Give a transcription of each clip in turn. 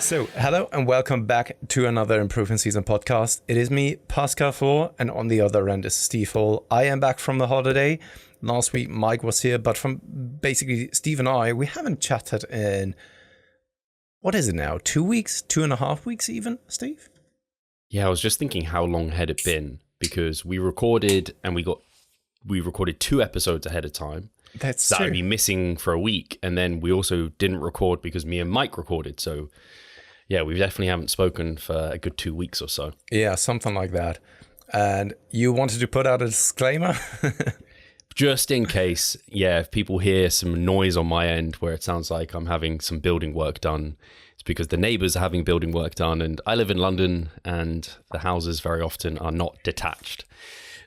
So, hello and welcome back to another Improvement Season podcast. It is me, Pascal Steve, and on the other end is Steve Hall. I am back from the holiday. Last week, Mike was here, but from basically Steve and I, we haven't chatted in, what is it now, 2 weeks, 2.5 weeks even, Steve? Yeah, I was just thinking how long had it been, because we recorded and we recorded 2 episodes ahead of time. That's true. That would be missing for a week, and then we also didn't record because me and Mike recorded. So yeah, we definitely haven't spoken for a good 2 weeks or so. Yeah, something like that. And you wanted to put out a disclaimer? Just in case, yeah, if people hear some noise on my end where it sounds like I'm having some building work done, it's because the neighbors are having building work done, and I live in London and the houses very often are not detached.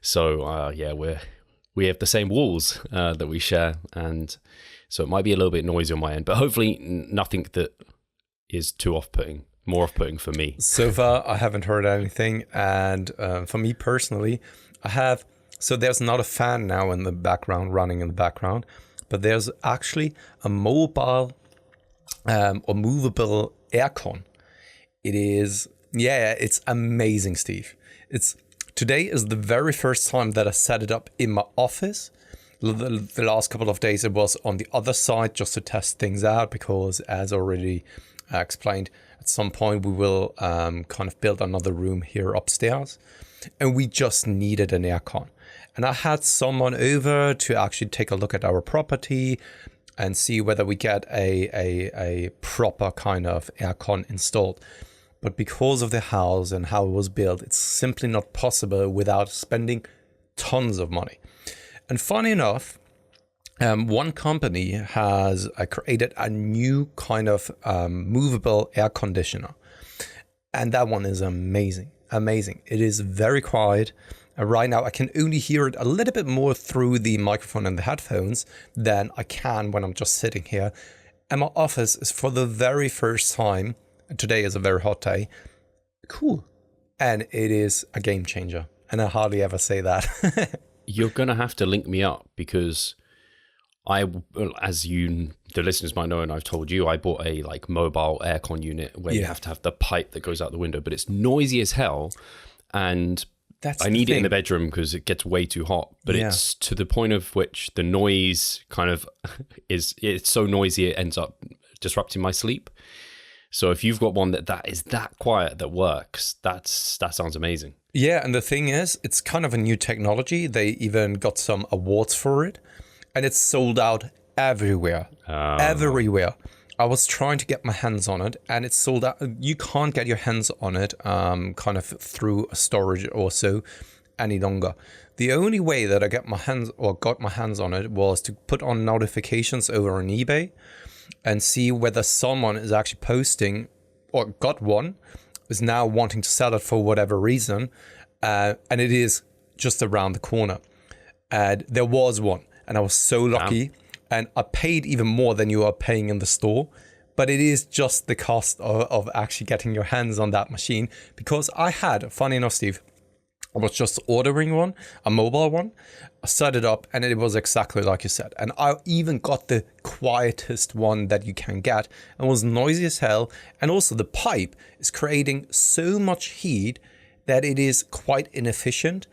So yeah, we have the same walls that we share, and so it might be a little bit noisy on my end, but hopefully nothing that is too off-putting, more off-putting for me. So far, I haven't heard anything, and for me personally, so there's not a fan now in the background, running in the background, but there's actually a mobile or movable aircon. It is, yeah, it's amazing, Steve. Today is the very first time that I set it up in my office. The last couple of days it was on the other side just to test things out, because as already explained, at some point we will kind of build another room here upstairs, and we just needed an aircon. And I had someone over to actually take a look at our property and see whether we get a proper kind of aircon installed. But because of the house and how it was built, it's simply not possible without spending tons of money. And funny enough, one company has created a new kind of movable air conditioner. And that one is amazing, amazing. It is very quiet. Right now, I can only hear it a little bit more through the microphone and the headphones than I can when I'm just sitting here. And my office is, for the very first time, today is a very hot day, cool. And it is a game changer. And I hardly ever say that. You're going to have to link me up, because as the listeners might know, and I've told you, I bought a mobile aircon unit where you have to have the pipe that goes out the window, but it's noisy as hell. And I need it in the bedroom because it gets way too hot, but it's to the point of which the noise kind of it's so noisy it ends up disrupting my sleep. So if you've got one that is that quiet that works, that sounds amazing. Yeah, and the thing is, it's kind of a new technology. They even got some awards for it, and it's sold out everywhere. Everywhere. I was trying to get my hands on it, and it's sold out. You can't get your hands on it kind of through a storage or so any longer. The only way that I got my hands on it was to put on notifications over on eBay and see whether someone is actually posting or got one, is now wanting to sell it for whatever reason, and it is just around the corner. And there was one, and I was so lucky. Wow. And I paid even more than you are paying in the store, but it is just the cost of actually getting your hands on that machine. Because I had, funny enough, Steve, I was just ordering one, a mobile one. I set it up, and it was exactly like you said. And I even got the quietest one that you can get, and was noisy as hell. And also the pipe is creating so much heat that it is quite inefficient.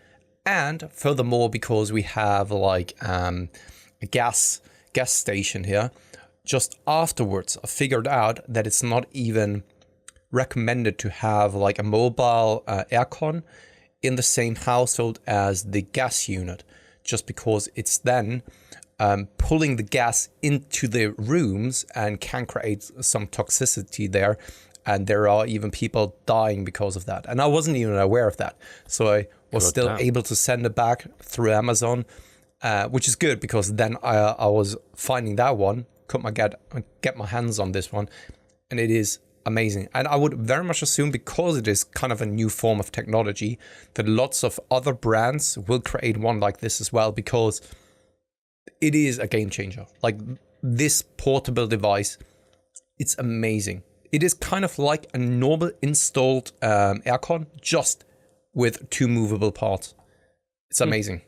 And furthermore, because we have a gas station here, just afterwards I figured out that it's not even recommended to have a mobile aircon in the same household as the gas unit, just because it's then pulling the gas into the rooms and can create some toxicity there, and there are even people dying because of that. And I wasn't even aware of that, so I was still able to send it back through Amazon, which is good, because then I was finding that one, get my hands on this one, and it is amazing. And I would very much assume, because it is kind of a new form of technology, that lots of other brands will create one like this as well, because it is a game changer. Like this portable device, it's amazing. It is kind of like a normal installed aircon, just with 2 movable parts. It's amazing.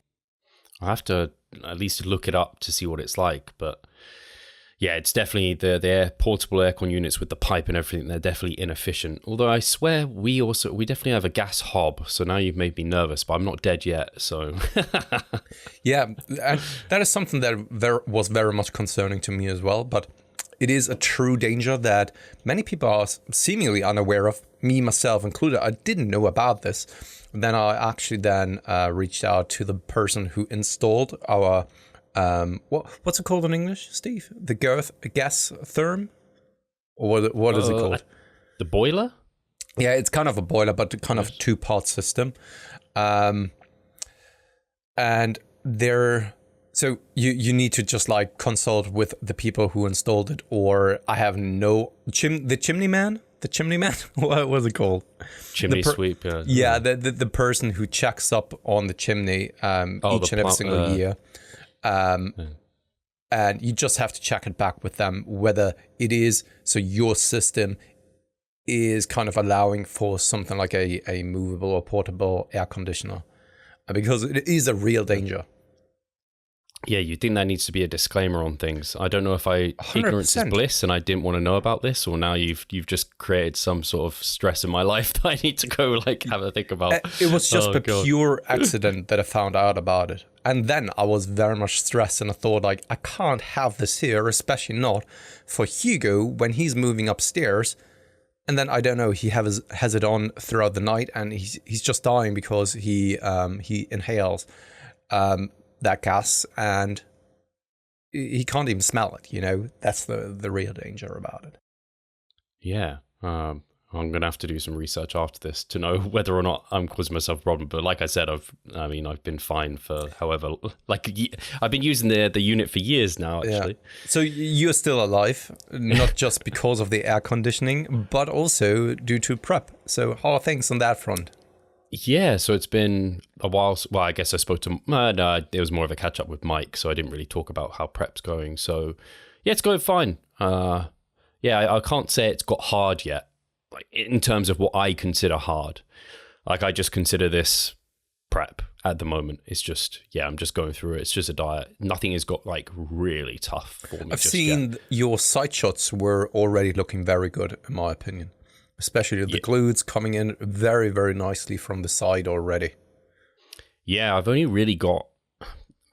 I have to at least look it up to see what it's like, but Yeah, it's definitely the portable aircon units with the pipe and everything. They're definitely inefficient. Although I swear we definitely have a gas hob. So now you've made me nervous, but I'm not dead yet. So Yeah, and that is something that was very much concerning to me as well. But it is a true danger that many people are seemingly unaware of, me, myself included. I didn't know about this. Then I actually reached out to the person who installed our, what's it called in English, Steve? The gas therm? Or what is it called? The boiler? Yeah, it's kind of a boiler, but kind of two-part system. And so you need to just like consult with the people who installed it, or I have the chimney man? What was it called? Chimney sweep, yeah. Yeah, the person who checks up on the chimney each and every single year. And you just have to check it back with them whether it is, so your system is kind of allowing for something like a movable or portable air conditioner, because it is a real danger. Yeah, you think there needs to be a disclaimer on things. I don't know if 100%. Ignorance is bliss and I didn't want to know about this, or now you've just created some sort of stress in my life that I need to go like have a think about. It was just pure accident that I found out about it. And then I was very much stressed, and I thought, like, I can't have this here, especially not for Hugo when he's moving upstairs. And then, I don't know, he has it on throughout the night, and he's just dying because he inhales that gas, and he can't even smell it, you know? That's the real danger about it. Yeah. I'm going to have to do some research after this to know whether or not I'm causing myself a problem. But like I said, I've been fine for however, like I've been using the unit for years now, actually. Yeah. So you're still alive, not just because of the air conditioning, but also due to prep. So how are things on that front? Yeah, so it's been a while. Well, I guess I spoke to, no, it was more of a catch up with Mike. So I didn't really talk about how prep's going. So yeah, it's going fine. I can't say it's got hard yet. Like in terms of what I consider hard, like I just consider this prep at the moment. It's just, I'm just going through it. It's just a diet. Nothing has got like really tough for me. I've seen your side shots were already looking very good, in my opinion, especially the glutes coming in very, very nicely from the side already. Yeah, I've only really got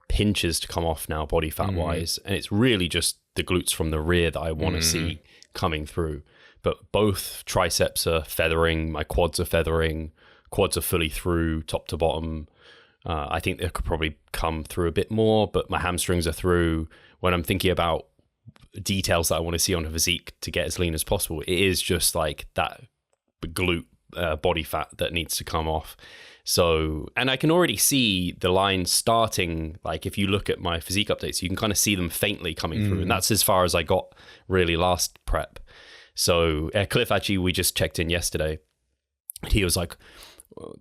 pinches to come off now, body fat wise, and it's really just the glutes from the rear that I want to see coming through. But both triceps are feathering, my quads are feathering, quads are fully through top to bottom. I think they could probably come through a bit more, but my hamstrings are through. When I'm thinking about details that I want to see on a physique to get as lean as possible, it is just like that glute body fat that needs to come off. So, and I can already see the lines starting, like if you look at my physique updates, you can kind of see them faintly coming through. And that's as far as I got really last prep. So Cliff, actually, we just checked in yesterday. He was like,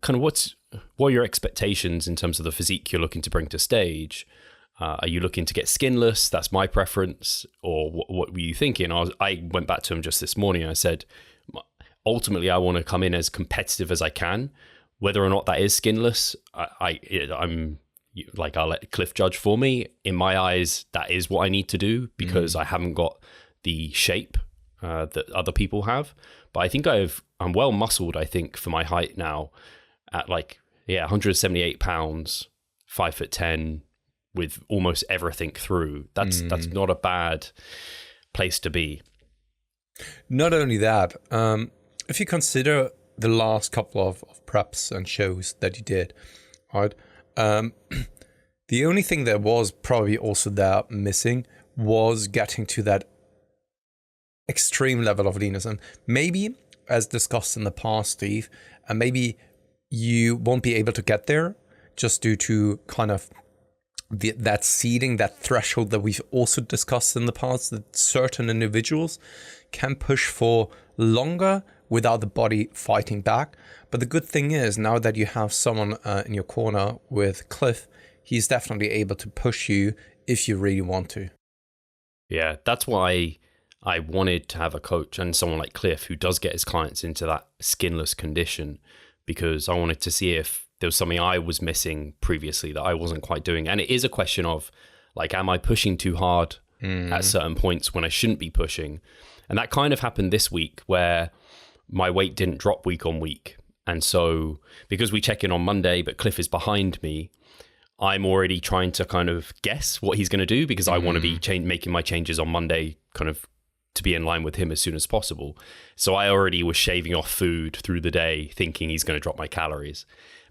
kind of what are your expectations in terms of the physique you're looking to bring to stage? Are you looking to get skinless? That's my preference. Or what were you thinking? I went back to him just this morning and I said, ultimately, I want to come in as competitive as I can. Whether or not that is skinless, I'm like, I'll let Cliff judge for me. In my eyes, that is what I need to do because I haven't got the shape that other people have. But I think I'm well muscled, I think, for my height now at 178 pounds, 5'10", with almost everything through. That's not a bad place to be. Not only that, if you consider the last couple of preps and shows that you did, right? The only thing that was probably also there missing was getting to that extreme level of leanness. And maybe, as discussed in the past, Steve, and maybe you won't be able to get there just due to kind of that seeding, that threshold that we've also discussed in the past, that certain individuals can push for longer without the body fighting back. But the good thing is, now that you have someone in your corner with Cliff, he's definitely able to push you if you really want to. Yeah, that's why I wanted to have a coach and someone like Cliff who does get his clients into that skinless condition, because I wanted to see if there was something I was missing previously that I wasn't quite doing. And it is a question of, like, am I pushing too hard at certain points when I shouldn't be pushing. And that kind of happened this week where my weight didn't drop week on week. And so because we check in on Monday, but Cliff is behind me, I'm already trying to kind of guess what he's going to do because I want to be making my changes on Monday kind of to be in line with him as soon as possible. So I already was shaving off food through the day thinking he's going to drop my calories.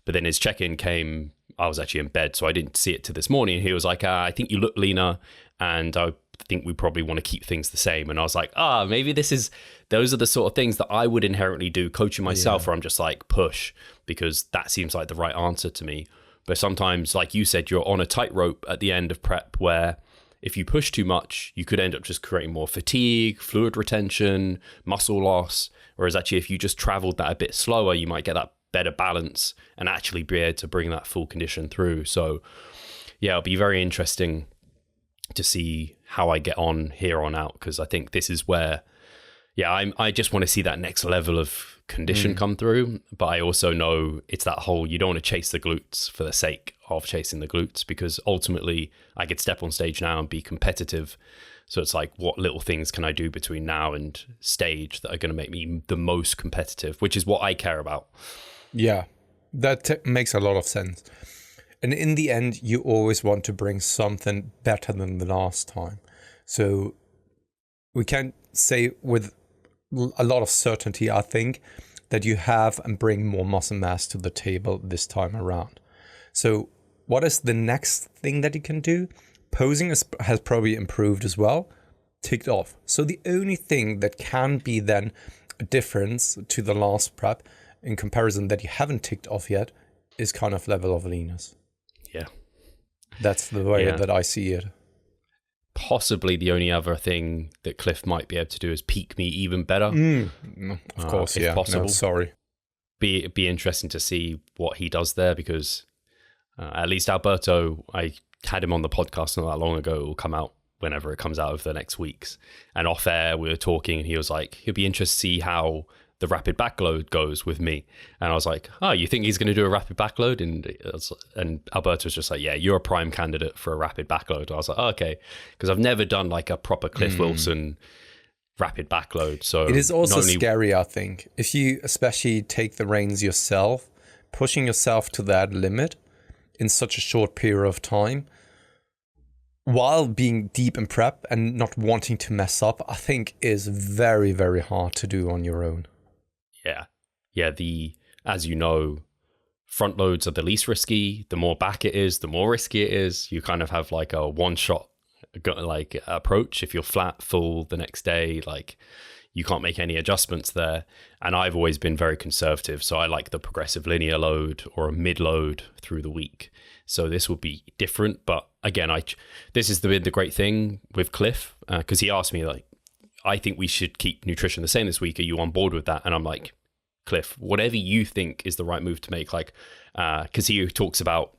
But then his check-in came, I was actually in bed, so I didn't see it till this morning. He was like, I think you look leaner and I think we probably want to keep things the same. And I was like, maybe those are the sort of things that I would inherently do coaching myself where I'm just like push because that seems like the right answer to me. But sometimes, like you said, you're on a tightrope at the end of prep where if you push too much, you could end up just creating more fatigue, fluid retention, muscle loss. Whereas actually, if you just traveled that a bit slower, you might get that better balance and actually be able to bring that full condition through. So yeah, it'll be very interesting to see how I get on here on out, because I think this is where, I just want to see that next level of condition come through. But I also know it's that whole, you don't want to chase the glutes for the sake of chasing the glutes, because ultimately I could step on stage now and be competitive. So it's like, what little things can I do between now and stage that are going to make me the most competitive, which is what I care about. Yeah, that makes a lot of sense. And in the end, you always want to bring something better than the last time. So we can say with a lot of certainty, I think, that you have and bring more muscle mass to the table this time around. So what is the next thing that you can do? Posing has probably improved as well, ticked off. So the only thing that can be then a difference to the last prep in comparison that you haven't ticked off yet is kind of level of leanness. Yeah. That's the way that I see it. Possibly the only other thing that Cliff might be able to do is peak me even better. Of course, if possible. No, sorry. Be interesting to see what he does there, because at least Alberto, I had him on the podcast not that long ago. It will come out whenever it comes out over the next weeks. And off air, we were talking and he was like, he'll be interested to see how the rapid backload goes with me. And I was like, you think he's going to do a rapid backload? And Alberto was just like, yeah, you're a prime candidate for a rapid backload. I was like, okay, because I've never done like a proper Cliff Wilson rapid backload. So it is also scary, I think, if you especially take the reins yourself, pushing yourself to that limit in such a short period of time, while being deep in prep and not wanting to mess up, I think is very, very hard to do on your own. Yeah. As you know, front loads are the least risky. The more back it is, the more risky it is. You kind of have like a one shot like approach. If you're flat full the next day, like you can't make any adjustments there. And I've always been very conservative. So I like the progressive linear load or a mid load through the week. So this will be different. But again, this is the great thing with Cliff, because he asked me like, I think we should keep nutrition the same this week. Are you on board with that? And I'm like, Cliff, whatever you think is the right move to make, like, because he talks about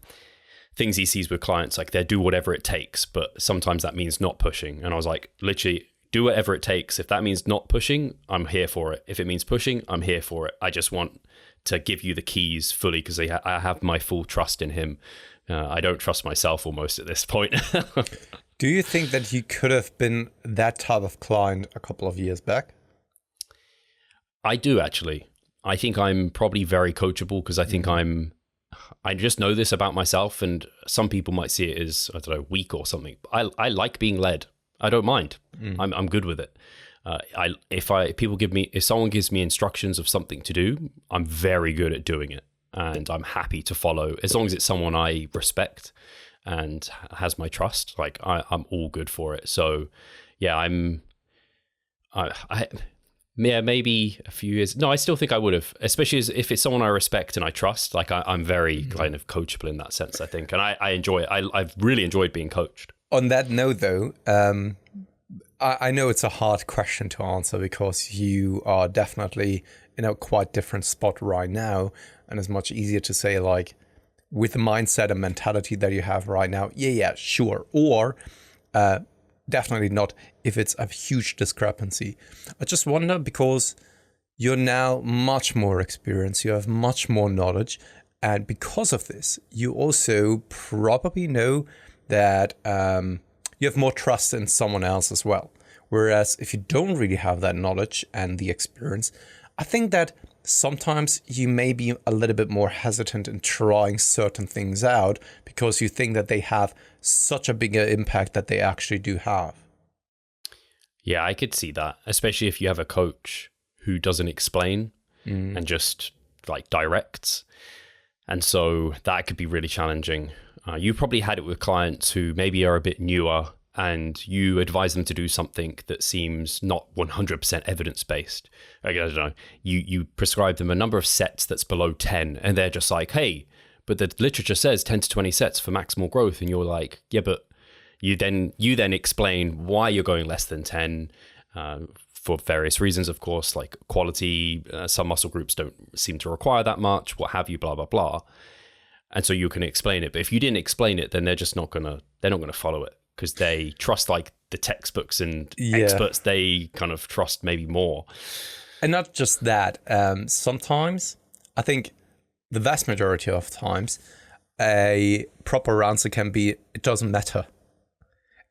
things he sees with clients, like they do whatever it takes, but sometimes that means not pushing. And I was like, literally, do whatever it takes. If that means not pushing, I'm here for it. If it means pushing, I'm here for it. I just want to give you the keys fully because I have my full trust in him. I don't trust myself almost at this point. Do you think that you could have been that type of client a couple of years back? I do, actually. I think I'm probably very coachable because I think I just know this about myself, and some people might see it as, I don't know, weak or something. I like being led. I don't mind. I'm good with it. If someone gives me instructions of something to do, I'm very good at doing it, and I'm happy to follow as long as it's someone I respect and has my trust. Like I'm all good for it. So yeah, maybe a few years. No, I still think I would have, especially if it's someone I respect and I trust. Like I'm very kind of coachable in that sense, I think. And I enjoy it. I've really enjoyed being coached. On that note though, I know it's a hard question to answer because you are definitely in a quite different spot right now. And it's much easier to say like, with the mindset and mentality that you have right now, yeah, sure. Or definitely not if it's a huge discrepancy. I just wonder, because you're now much more experienced, you have much more knowledge. And because of this, you also probably know that you have more trust in someone else as well. Whereas if you don't really have that knowledge and the experience, I think that sometimes you may be a little bit more hesitant in trying certain things out because you think that they have such a bigger impact that they actually do have. Yeah, I could see that, especially if you have a coach who doesn't explain and just like directs. And so that could be really challenging. You probably had it with clients who maybe are a bit newer and you advise them to do something that seems not 100% evidence-based. I don't know. You prescribe them a number of sets that's below 10, and they're just like, hey, but the literature says 10 to 20 sets for maximal growth. And you're like, yeah, but you then explain why you're going less than 10 for various reasons, of course, like quality. Some muscle groups don't seem to require that much, what have you, blah, blah, blah. And so you can explain it. But if you didn't explain it, then they're not gonna follow it, because they trust like the textbooks and experts they kind of trust maybe more. And not just that, sometimes, I think the vast majority of times, a proper answer can be, it doesn't matter.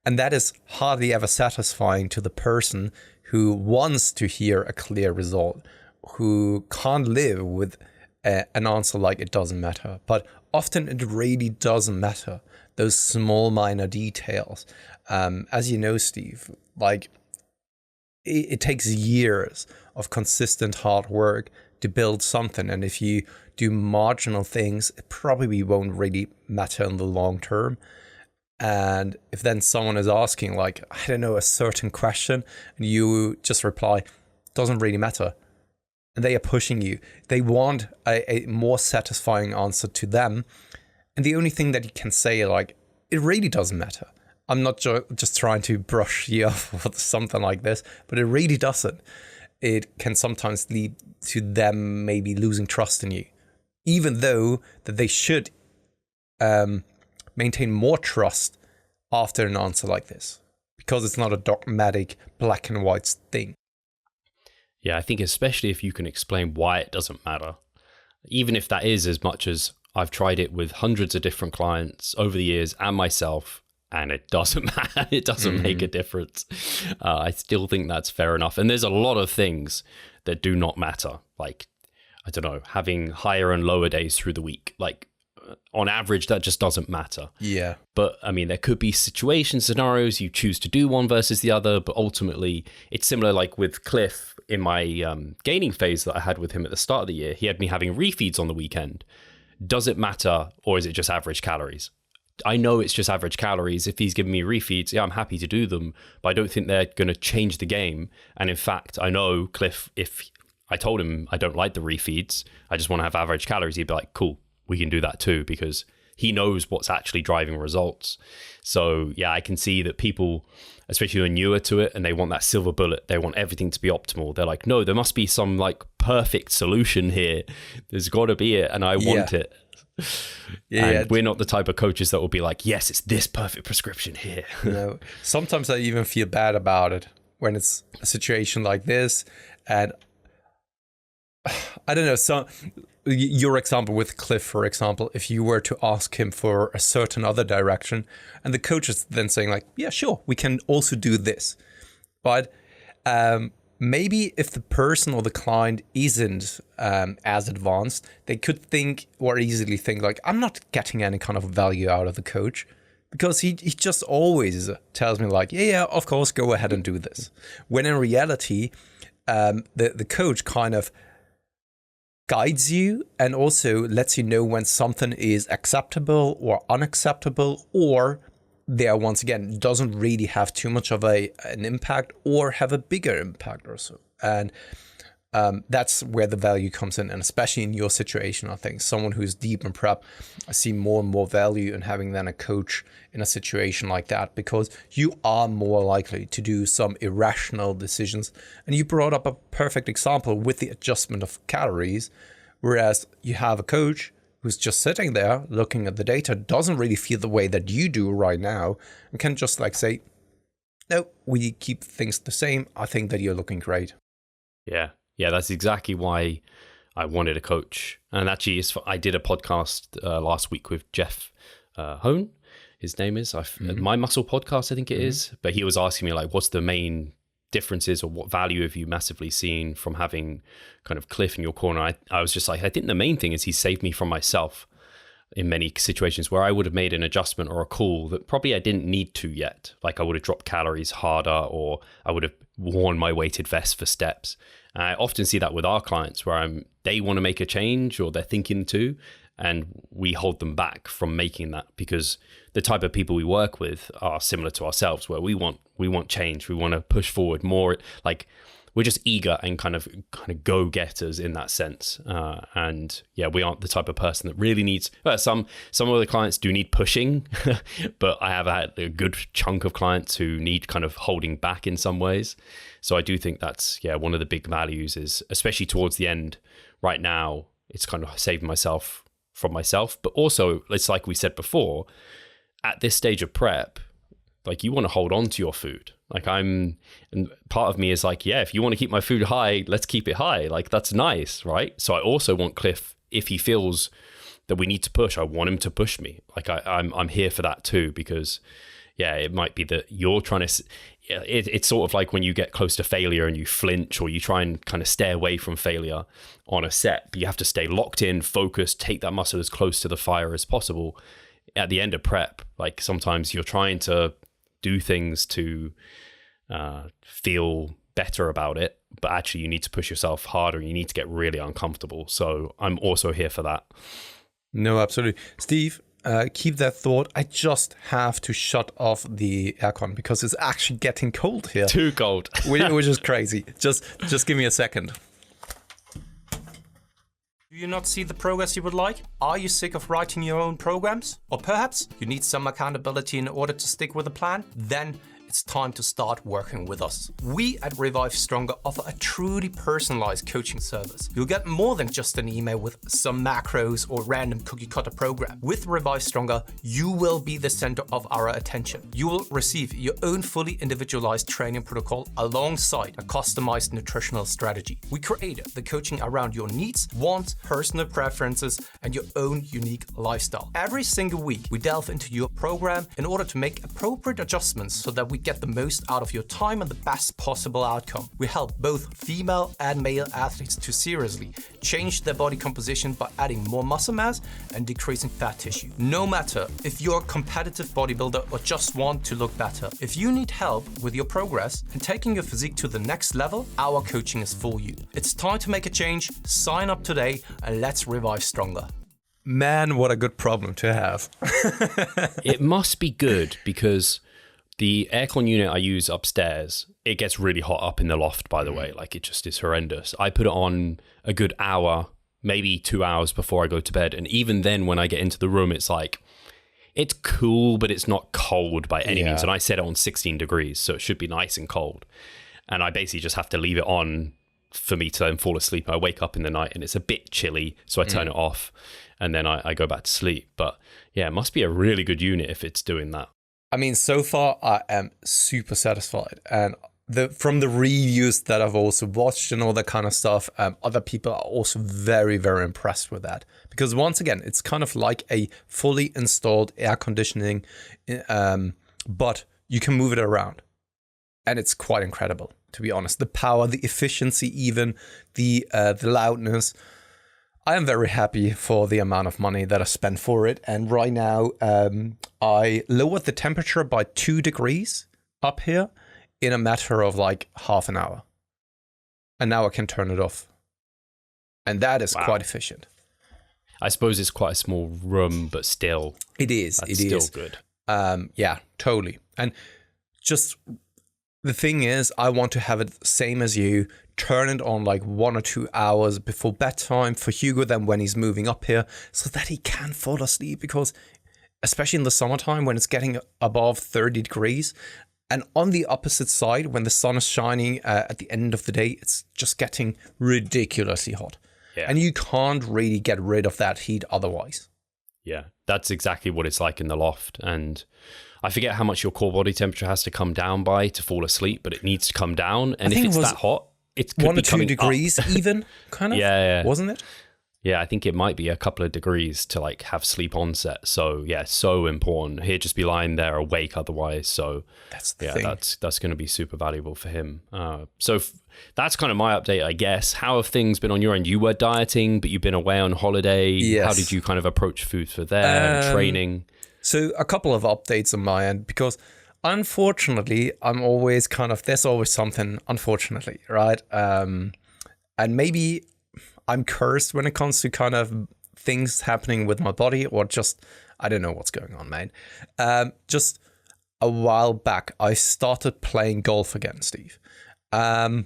And that is hardly ever satisfying to the person who wants to hear a clear result, who can't live with an answer like it doesn't matter. But often it really doesn't matter. Those small minor details. As you know, Steve, like it takes years of consistent hard work to build something. And if you do marginal things, it probably won't really matter in the long term. And if then someone is asking, like, I don't know, a certain question, and you just reply, doesn't really matter. And they are pushing you. They want a more satisfying answer to them. And the only thing that you can say, like, it really doesn't matter. I'm not just trying to brush you off with something like this, but it really doesn't. It can sometimes lead to them maybe losing trust in you, even though that they should maintain more trust after an answer like this, because it's not a dogmatic black and white thing. Yeah, I think especially if you can explain why it doesn't matter, even if that is as much as I've tried it with hundreds of different clients over the years and myself, and it doesn't matter. It doesn't make a difference. I still think that's fair enough. And there's a lot of things that do not matter. Like, I don't know, having higher and lower days through the week. Like, on average, that just doesn't matter. Yeah. But I mean, there could be scenarios you choose to do one versus the other, but ultimately it's similar. Like with Cliff in my gaining phase that I had with him at the start of the year, he had me having refeeds on the weekend. Does it matter, or is it just average calories? I know it's just average calories. If he's giving me refeeds, yeah, I'm happy to do them, but I don't think they're going to change the game. And in fact, I know Cliff, if I told him I don't like the refeeds, I just want to have average calories, he'd be like, cool, we can do that too, because he knows what's actually driving results. So yeah, I can see that people, especially who are newer to it and they want that silver bullet, they want everything to be optimal. They're like, no, there must be some like perfect solution here. There's got to be it, and I want it. And we're not the type of coaches that will be like, yes, it's this perfect prescription here. No. Sometimes I even feel bad about it when it's a situation like this. And I don't know, so your example with Cliff, for example, if you were to ask him for a certain other direction and the coach is then saying like, yeah, sure, we can also do this. But maybe if the person or the client isn't as advanced, they could think or easily think like, I'm not getting any kind of value out of the coach, because he just always tells me like, yeah, of course, go ahead and do this. When in reality, the coach kind of guides you and also lets you know when something is acceptable or unacceptable, or there once again doesn't really have too much of an impact or have a bigger impact or so. And that's where the value comes in. And especially in your situation, I think someone who's deep in prep, I see more and more value in having then a coach in a situation like that, because you are more likely to do some irrational decisions. And you brought up a perfect example with the adjustment of calories, whereas you have a coach who's just sitting there looking at the data, doesn't really feel the way that you do right now, and can just like say, no, we keep things the same. I think that you're looking great. Yeah, that's exactly why I wanted a coach. And actually, I did a podcast last week with Jeff Hone. his name is. My Muscle Podcast, I think it is. But he was asking me like, what's the main differences or what value have you massively seen from having kind of Cliff in your corner? I was just like, I think the main thing is he saved me from myself in many situations where I would have made an adjustment or a call that probably I didn't need to yet. Like I would have dropped calories harder, or I would have worn my weighted vest for steps. And I often see that with our clients where they want to make a change or they're thinking to, and we hold them back from making that because the type of people we work with are similar to ourselves, where we want change. We want to push forward more. Like we're just eager and kind of go-getters in that sense. And yeah, we aren't the type of person that really needs, some of the clients do need pushing, but I have had a good chunk of clients who need kind of holding back in some ways. So I do think that's, one of the big values is, especially towards the end right now, it's kind of saving myself from myself. But also, it's like we said before, at this stage of prep, like you want to hold on to your food. Like and part of me is like, if you want to keep my food high, let's keep it high. Like that's nice, right? So I also want Cliff, if he feels that we need to push, I want him to push me. Like I'm here for that too, because it might be that you're trying to, it's sort of like when you get close to failure and you flinch or you try and kind of stay away from failure on a set, but you have to stay locked in, focused, take that muscle as close to the fire as possible. At the end of prep, like sometimes you're trying to do things to feel better about it, but actually you need to push yourself harder. You need to get really uncomfortable. So I'm also here for that. No, absolutely. Steve, keep that thought. I just have to shut off the aircon because it's actually getting cold here. Too cold. which is crazy. Just give me a second. Do you not see the progress you would like? Are you sick of writing your own programs? Or perhaps you need some accountability in order to stick with a plan? Then it's time to start working with us. We at Revive Stronger offer a truly personalized coaching service. You'll get more than just an email with some macros or random cookie cutter program. With Revive Stronger, you will be the center of our attention. You will receive your own fully individualized training protocol alongside a customized nutritional strategy. We created the coaching around your needs, wants, personal preferences, and your own unique lifestyle. Every single week, we delve into your program in order to make appropriate adjustments so that we get the most out of your time and the best possible outcome. We help both female and male athletes to seriously change their body composition by adding more muscle mass and decreasing fat tissue. No matter if you're a competitive bodybuilder or just want to look better, if you need help with your progress and taking your physique to the next level, our coaching is for you. It's time to make a change. Sign up today and let's revive stronger. Man, what a good problem to have. It must be good because the aircon unit I use upstairs, it gets really hot up in the loft, by the way. Like it just is horrendous. I put it on a good hour, maybe 2 hours before I go to bed. And even then when I get into the room, it's like, it's cool, but it's not cold by any means. And I set it on 16 degrees, so it should be nice and cold. And I basically just have to leave it on for me to then fall asleep. I wake up in the night and it's a bit chilly, so I turn it off and then I go back to sleep. But yeah, it must be a really good unit if it's doing that. I mean, so far I am super satisfied, and from the reviews that I've also watched and all that kind of stuff, other people are also very, very impressed with that. Because once again, it's kind of like a fully installed air conditioning, but you can move it around, and it's quite incredible, to be honest. The power, the efficiency, even the loudness. I am very happy for the amount of money that I spent for it. And right now, I lowered the temperature by 2 degrees up here in a matter of like half an hour. And now I can turn it off. And that is quite efficient. I suppose it's quite a small room, but still. It is. It is still good. Yeah, totally. And just the thing is, I want to have it the same as you. Turn it on like 1 or 2 hours before bedtime for Hugo, then when he's moving up here, so that he can fall asleep, because especially in the summertime when it's getting above 30 degrees, and on the opposite side when the sun is shining at the end of the day, it's just getting ridiculously hot. Yeah. And you can't really get rid of that heat otherwise. Yeah, that's exactly what it's like in the loft. And I forget how much your core body temperature has to come down by to fall asleep, but it needs to come down. And if it's that hot, it's 1 or 2 degrees even, kind of? Yeah. Wasn't it? Yeah, I think it might be a couple of degrees to like have sleep onset. So yeah, so important. He'd just be lying there awake otherwise. So That's the thing. that's going to be super valuable for him. That's kind of my update, I guess. How have things been on your end? You were dieting, but you've been away on holiday. Yes. How did you kind of approach food for there and training? So a couple of updates on my end, because unfortunately, I'm always there's always something, unfortunately, right? And maybe I'm cursed when it comes to kind of things happening with my body, or just, I don't know what's going on, man. Just a while back, I started playing golf again, Steve. And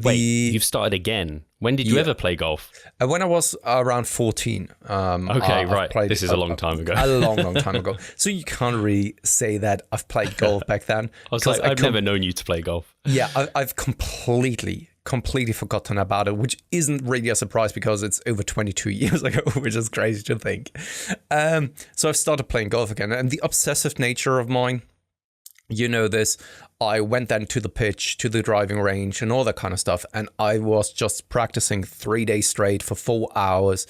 Wait, you've started again? When did you ever play golf? When I was around 14. Okay, right. This is a long time ago. A long time ago. So you can't really say that I've played golf back then. I was like, I've never known you to play golf. Yeah, I've completely forgotten about it, which isn't really a surprise because it's over 22 years ago, which is crazy to think. So I've started playing golf again, and the obsessive nature of mine, you know this, I went then to the pitch, to the driving range and all that kind of stuff, and I was just practicing 3 days straight for 4 hours,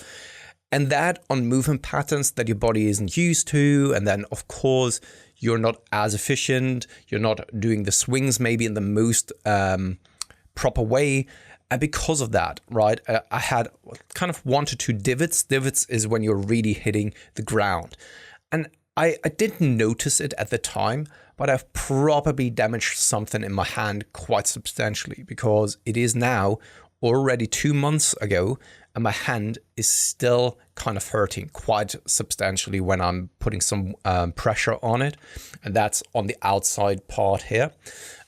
and that on movement patterns that your body isn't used to, and then of course you're not as efficient, you're not doing the swings maybe in the most proper way. And because of that, right, I had kind of 1 to 2 divots. Divots is when you're really hitting the ground. And I didn't notice it at the time, but I've probably damaged something in my hand quite substantially, because it is now already 2 months ago and my hand is still kind of hurting quite substantially when I'm putting some pressure on it. And that's on the outside part here.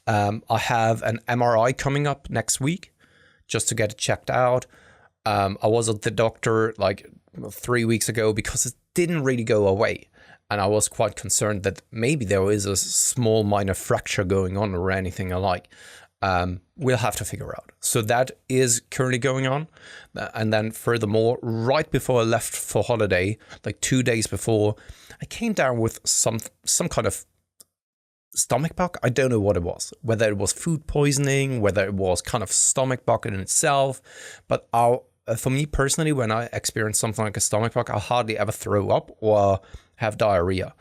I have an MRI coming up next week just to get it checked out. I was at the doctor like 3 weeks ago because it didn't really go away. And I was quite concerned that maybe there is a small minor fracture going on or anything alike. We'll have to figure out. So that is currently going on. And then furthermore, right before I left for holiday, like 2 days before, I came down with some kind of stomach bug. I don't know what it was, whether it was food poisoning, whether it was kind of stomach bug in itself. But for me personally, when I experience something like a stomach bug, I'll hardly ever throw up or have diarrhea.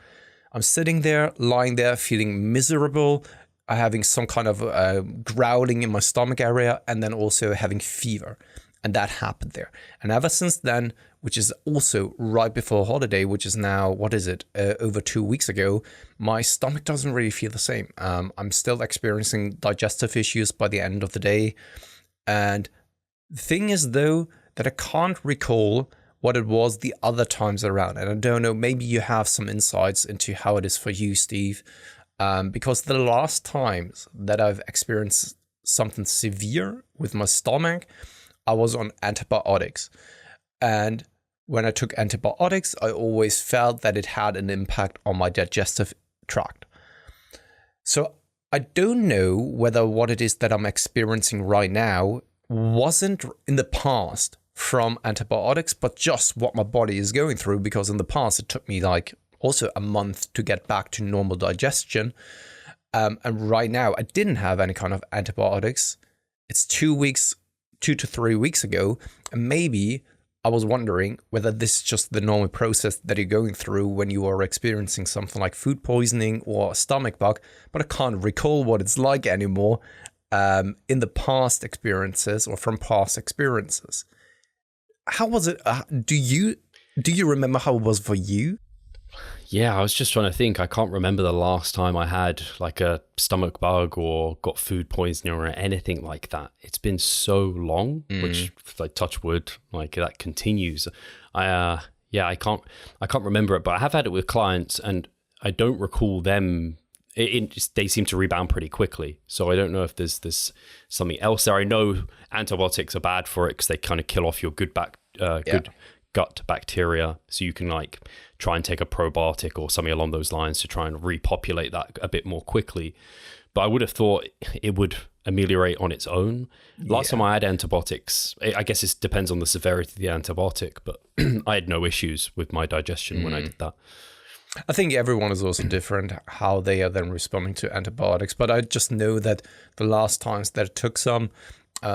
I'm sitting there, lying there, feeling miserable, having some kind of growling in my stomach area, and then also having fever. And that happened there. And ever since then, which is also right before holiday, which is now, over 2 weeks ago, my stomach doesn't really feel the same. I'm still experiencing digestive issues by the end of the day. And the thing is, though, that I can't recall what it was the other times around. And I don't know, maybe you have some insights into how it is for you, Steve. Because the last times that I've experienced something severe with my stomach, I was on antibiotics. And when I took antibiotics, I always felt that it had an impact on my digestive tract. So I don't know whether what it is that I'm experiencing right now wasn't in the past from antibiotics, but just what my body is going through, because in the past it took me like also a month to get back to normal digestion. And right now I didn't have any kind of antibiotics. It's 2 to 3 weeks ago. And maybe I was wondering whether this is just the normal process that you're going through when you are experiencing something like food poisoning or a stomach bug, but I can't recall what it's like anymore in the past experiences or from past experiences. How was it? Do you remember how it was for you? Yeah, I was just trying to think. I can't remember the last time I had like a stomach bug or got food poisoning or anything like that. It's been so long, which, like, touch wood, like that continues. I can't remember it, but I have had it with clients, and I don't recall them. They seem to rebound pretty quickly. So I don't know if there's something else there. I know antibiotics are bad for it because they kind of kill off your good gut bacteria. So you can like try and take a probiotic or something along those lines to try and repopulate that a bit more quickly. But I would have thought it would ameliorate on its own. Last time I had antibiotics, I guess it depends on the severity of the antibiotic, but I had no issues with my digestion when I did that. I think everyone is also different how they are then responding to antibiotics. But I just know that the last times that I took some,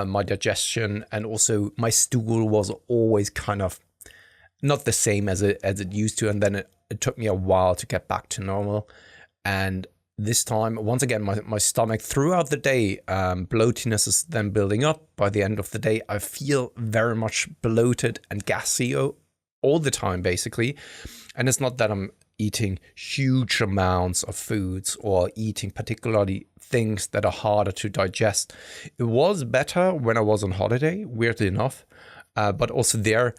my digestion, and also my stool was always kind of not the same as it used to. And then it took me a while to get back to normal. And this time, once again, my stomach throughout the day, bloatiness is then building up. By the end of the day, I feel very much bloated and gassy all the time, basically. And it's not that I'm eating huge amounts of foods or eating particularly things that are harder to digest. It was better when I was on holiday, weirdly enough, but also there,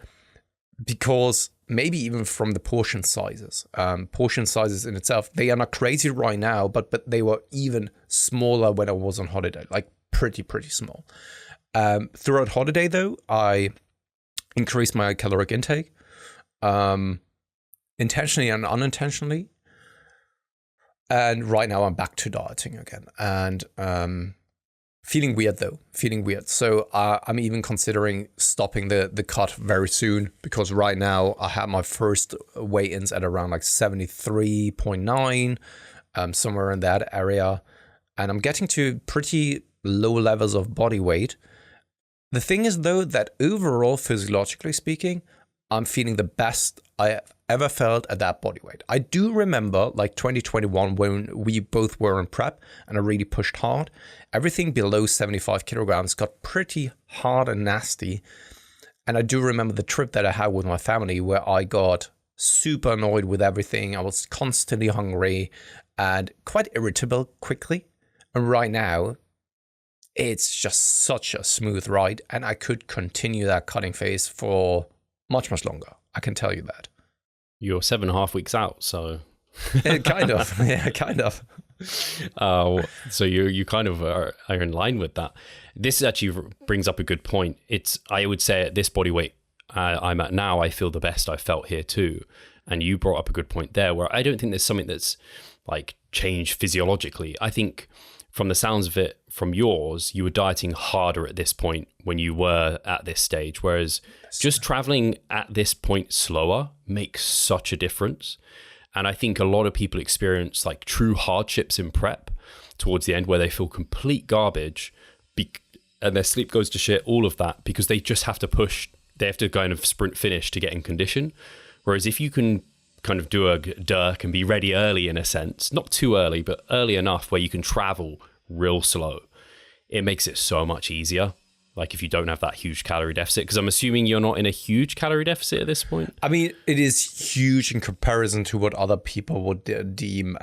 because maybe even from the portion sizes in itself, they are not crazy right now, but they were even smaller when I was on holiday, like pretty small. Throughout holiday though, I increased my caloric intake, intentionally and unintentionally. And right now I'm back to dieting again, and feeling weird. So I'm even considering stopping the cut very soon, because right now I have my first weigh-ins at around like 73.9, somewhere in that area. And I'm getting to pretty low levels of body weight. The thing is though, that overall, physiologically speaking, I'm feeling the best I have ever felt at that body weight. I do remember like 2021 when we both were in prep and I really pushed hard. Everything below 75 kilograms got pretty hard and nasty. And I do remember the trip that I had with my family where I got super annoyed with everything. I was constantly hungry and quite irritable quickly. And right now, it's just such a smooth ride. And I could continue that cutting phase for much longer. I can tell you that. You're 7.5 weeks out, so kind of. Yeah, kind of. So you kind of are in line with that. This actually brings up a good point. I would say at this body weight I'm at now, I feel the best I've felt here too. And you brought up a good point there, where I don't think there's something that's like changed physiologically. I think from the sounds of it, from yours, you were dieting harder at this point when you were at this stage, whereas just traveling at this point slower makes such a difference. And I think a lot of people experience like true hardships in prep towards the end, where they feel complete garbage and their sleep goes to shit, all of that, because they just have to push. They have to kind of sprint finish to get in condition. Whereas if you can kind of do a Dirk and be ready early, in a sense, not too early, but early enough where you can travel real slow, it makes it so much easier. Like if you don't have that huge calorie deficit, because I'm assuming you're not in a huge calorie deficit at this point. I mean, it is huge in comparison to what other people would deem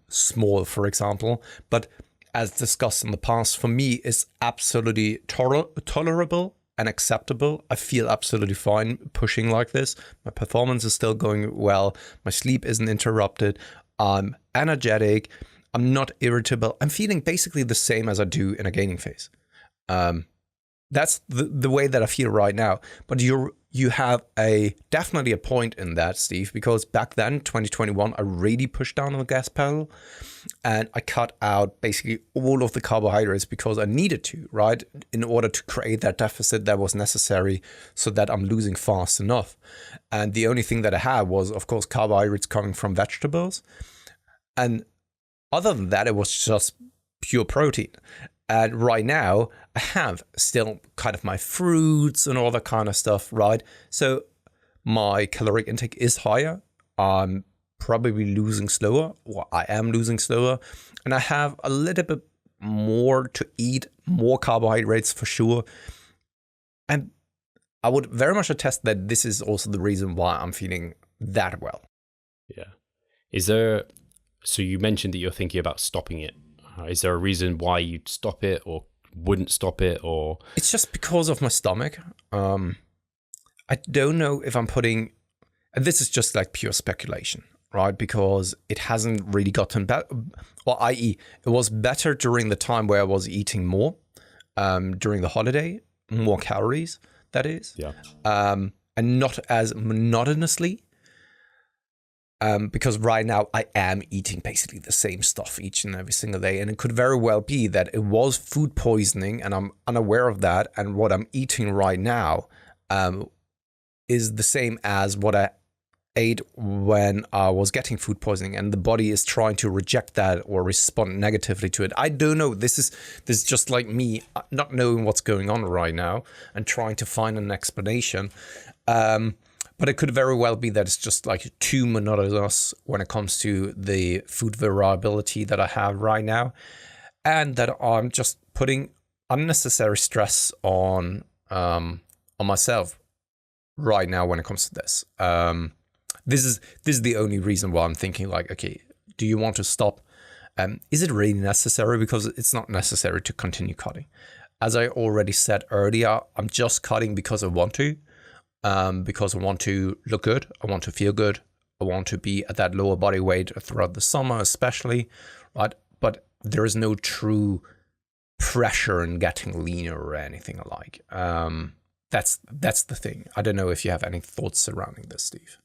small, for example. But as discussed in the past, for me, it's absolutely tolerable and acceptable. I feel absolutely fine pushing like this. My performance is still going well. My sleep isn't interrupted. I'm energetic. I'm not irritable. I'm feeling basically the same as I do in a gaining phase. That's the way that I feel right now. But you have definitely a point in that, Steve, because back then, 2021, I really pushed down on the gas pedal and I cut out basically all of the carbohydrates because I needed to, right? In order to create that deficit that was necessary so that I'm losing fast enough. And the only thing that I had was, of course, carbohydrates coming from vegetables. And other than that, it was just pure protein. And right now, I have still kind of my fruits and all that kind of stuff, right? So my caloric intake is higher. I'm probably losing slower, or I am losing slower. And I have a little bit more to eat, more carbohydrates for sure. And I would very much attest that this is also the reason why I'm feeling that well. Yeah. So you mentioned that you're thinking about stopping it. Is there a reason why you'd stop it or wouldn't stop it? Or it's just because of my stomach. I don't know if I'm putting, and this is just like pure speculation, right? Because it hasn't really gotten better, or i.e. it was better during the time where I was eating more, during the holiday, more calories, that is. Yeah. And not as monotonously. Because right now I am eating basically the same stuff each and every single day. And it could very well be that it was food poisoning and I'm unaware of that. And what I'm eating right now is the same as what I ate when I was getting food poisoning, and the body is trying to reject that or respond negatively to it. I don't know. This is just like me not knowing what's going on right now and trying to find an explanation. But it could very well be that it's just like too monotonous when it comes to the food variability that I have right now, and that I'm just putting unnecessary stress on myself right now when it comes to this. This is the only reason why I'm thinking like, okay, do you want to stop? Is it really necessary? Because it's not necessary to continue cutting. As I already said earlier, I'm just cutting because I want to. Because I want to look good, I want to feel good, I want to be at that lower body weight throughout the summer especially, right? But there is no true pressure in getting leaner or anything alike. That's the thing. I don't know if you have any thoughts surrounding this, Steve.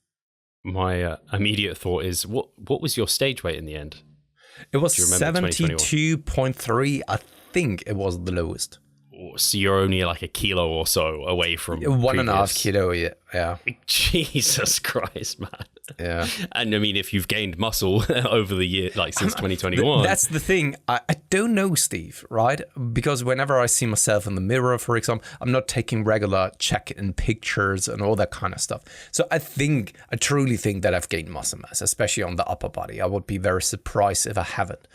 My immediate thought is, what was your stage weight in the end? It was 72.3. I think it was the lowest. So you're only like a kilo or so away from 1.5 kilo, yeah. Jesus Christ, man. Yeah. And I mean, if you've gained muscle over the year, like since 2021. That's the thing. I don't know, Steve, right? Because whenever I see myself in the mirror, for example, I'm not taking regular check-in pictures and all that kind of stuff. So I truly think that I've gained muscle mass, especially on the upper body. I would be very surprised if I haven't.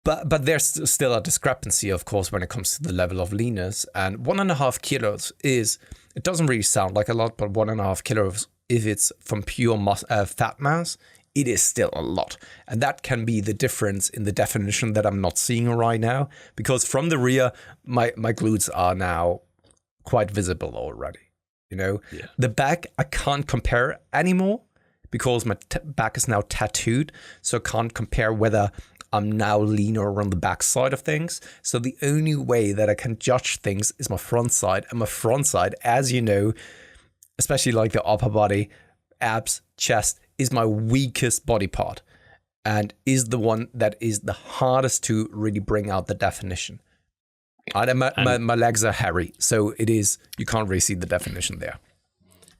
But there's still a discrepancy, of course, when it comes to the level of leanness. And 1.5 kilos it doesn't really sound like a lot, but 1.5 kilos, if it's from pure fat mass, it is still a lot. And that can be the difference in the definition that I'm not seeing right now. Because from the rear, my glutes are now quite visible already. You know, The back, I can't compare anymore because my back is now tattooed. So I can't compare whether I'm now leaner on the back side of things. So the only way that I can judge things is my front side. And my front side, as you know, especially like the upper body, abs, chest, is my weakest body part and is the one that is the hardest to really bring out the definition. And my legs are hairy, so you can't really see the definition there.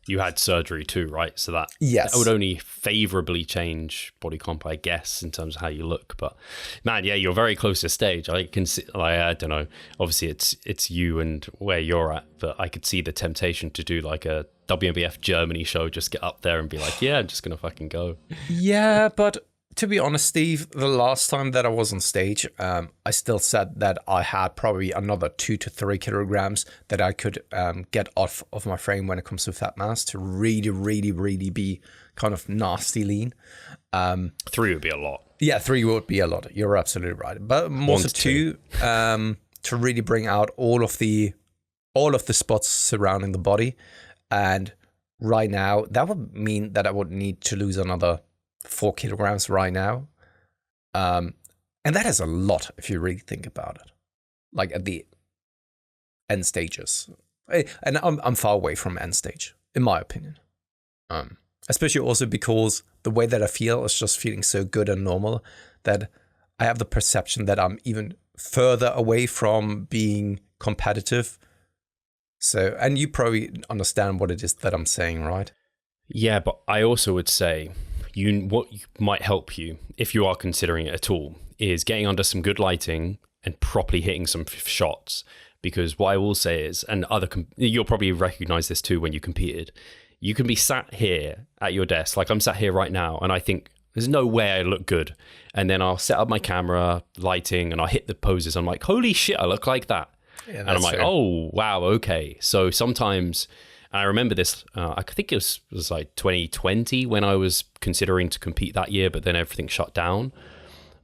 You had surgery too, right? So that would only favorably change body comp, I guess, in terms of how you look. But man, yeah, you're very close to stage. I can see, like, I don't know. Obviously, it's you and where you're at, but I could see the temptation to do like a WMBF Germany show, just get up there and be like, yeah, I'm just gonna fucking go. Yeah, but to be honest, Steve, the last time that I was on stage, I still said that I had probably another 2 to 3 kilograms that I could get off of my frame when it comes to fat mass to really, really, really be kind of nasty lean. 3 would be a lot. Yeah, 3 would be a lot. You're absolutely right. But more so 2 to really bring out all of the spots surrounding the body. And right now, that would mean that I would need to lose another 4 kilograms right now. And that is a lot if you really think about it. Like at the end stages. And I'm far away from end stage, in my opinion. Especially also because the way that I feel is just feeling so good and normal that I have the perception that I'm even further away from being competitive. So, and you probably understand what it is that I'm saying, right? Yeah, but I also would say what might help you, if you are considering it at all, is getting under some good lighting and properly hitting some shots. Because what I will say is, and you'll probably recognize this too when you competed, you can be sat here at your desk, like I'm sat here right now, and I think there's no way I look good. And then I'll set up my camera, lighting, and I'll hit the poses. I'm like, holy shit, I look like that. Yeah, and I'm like, fair. Oh, wow, okay. So sometimes... And I remember this, I think it was like 2020 when I was considering to compete that year, but then everything shut down.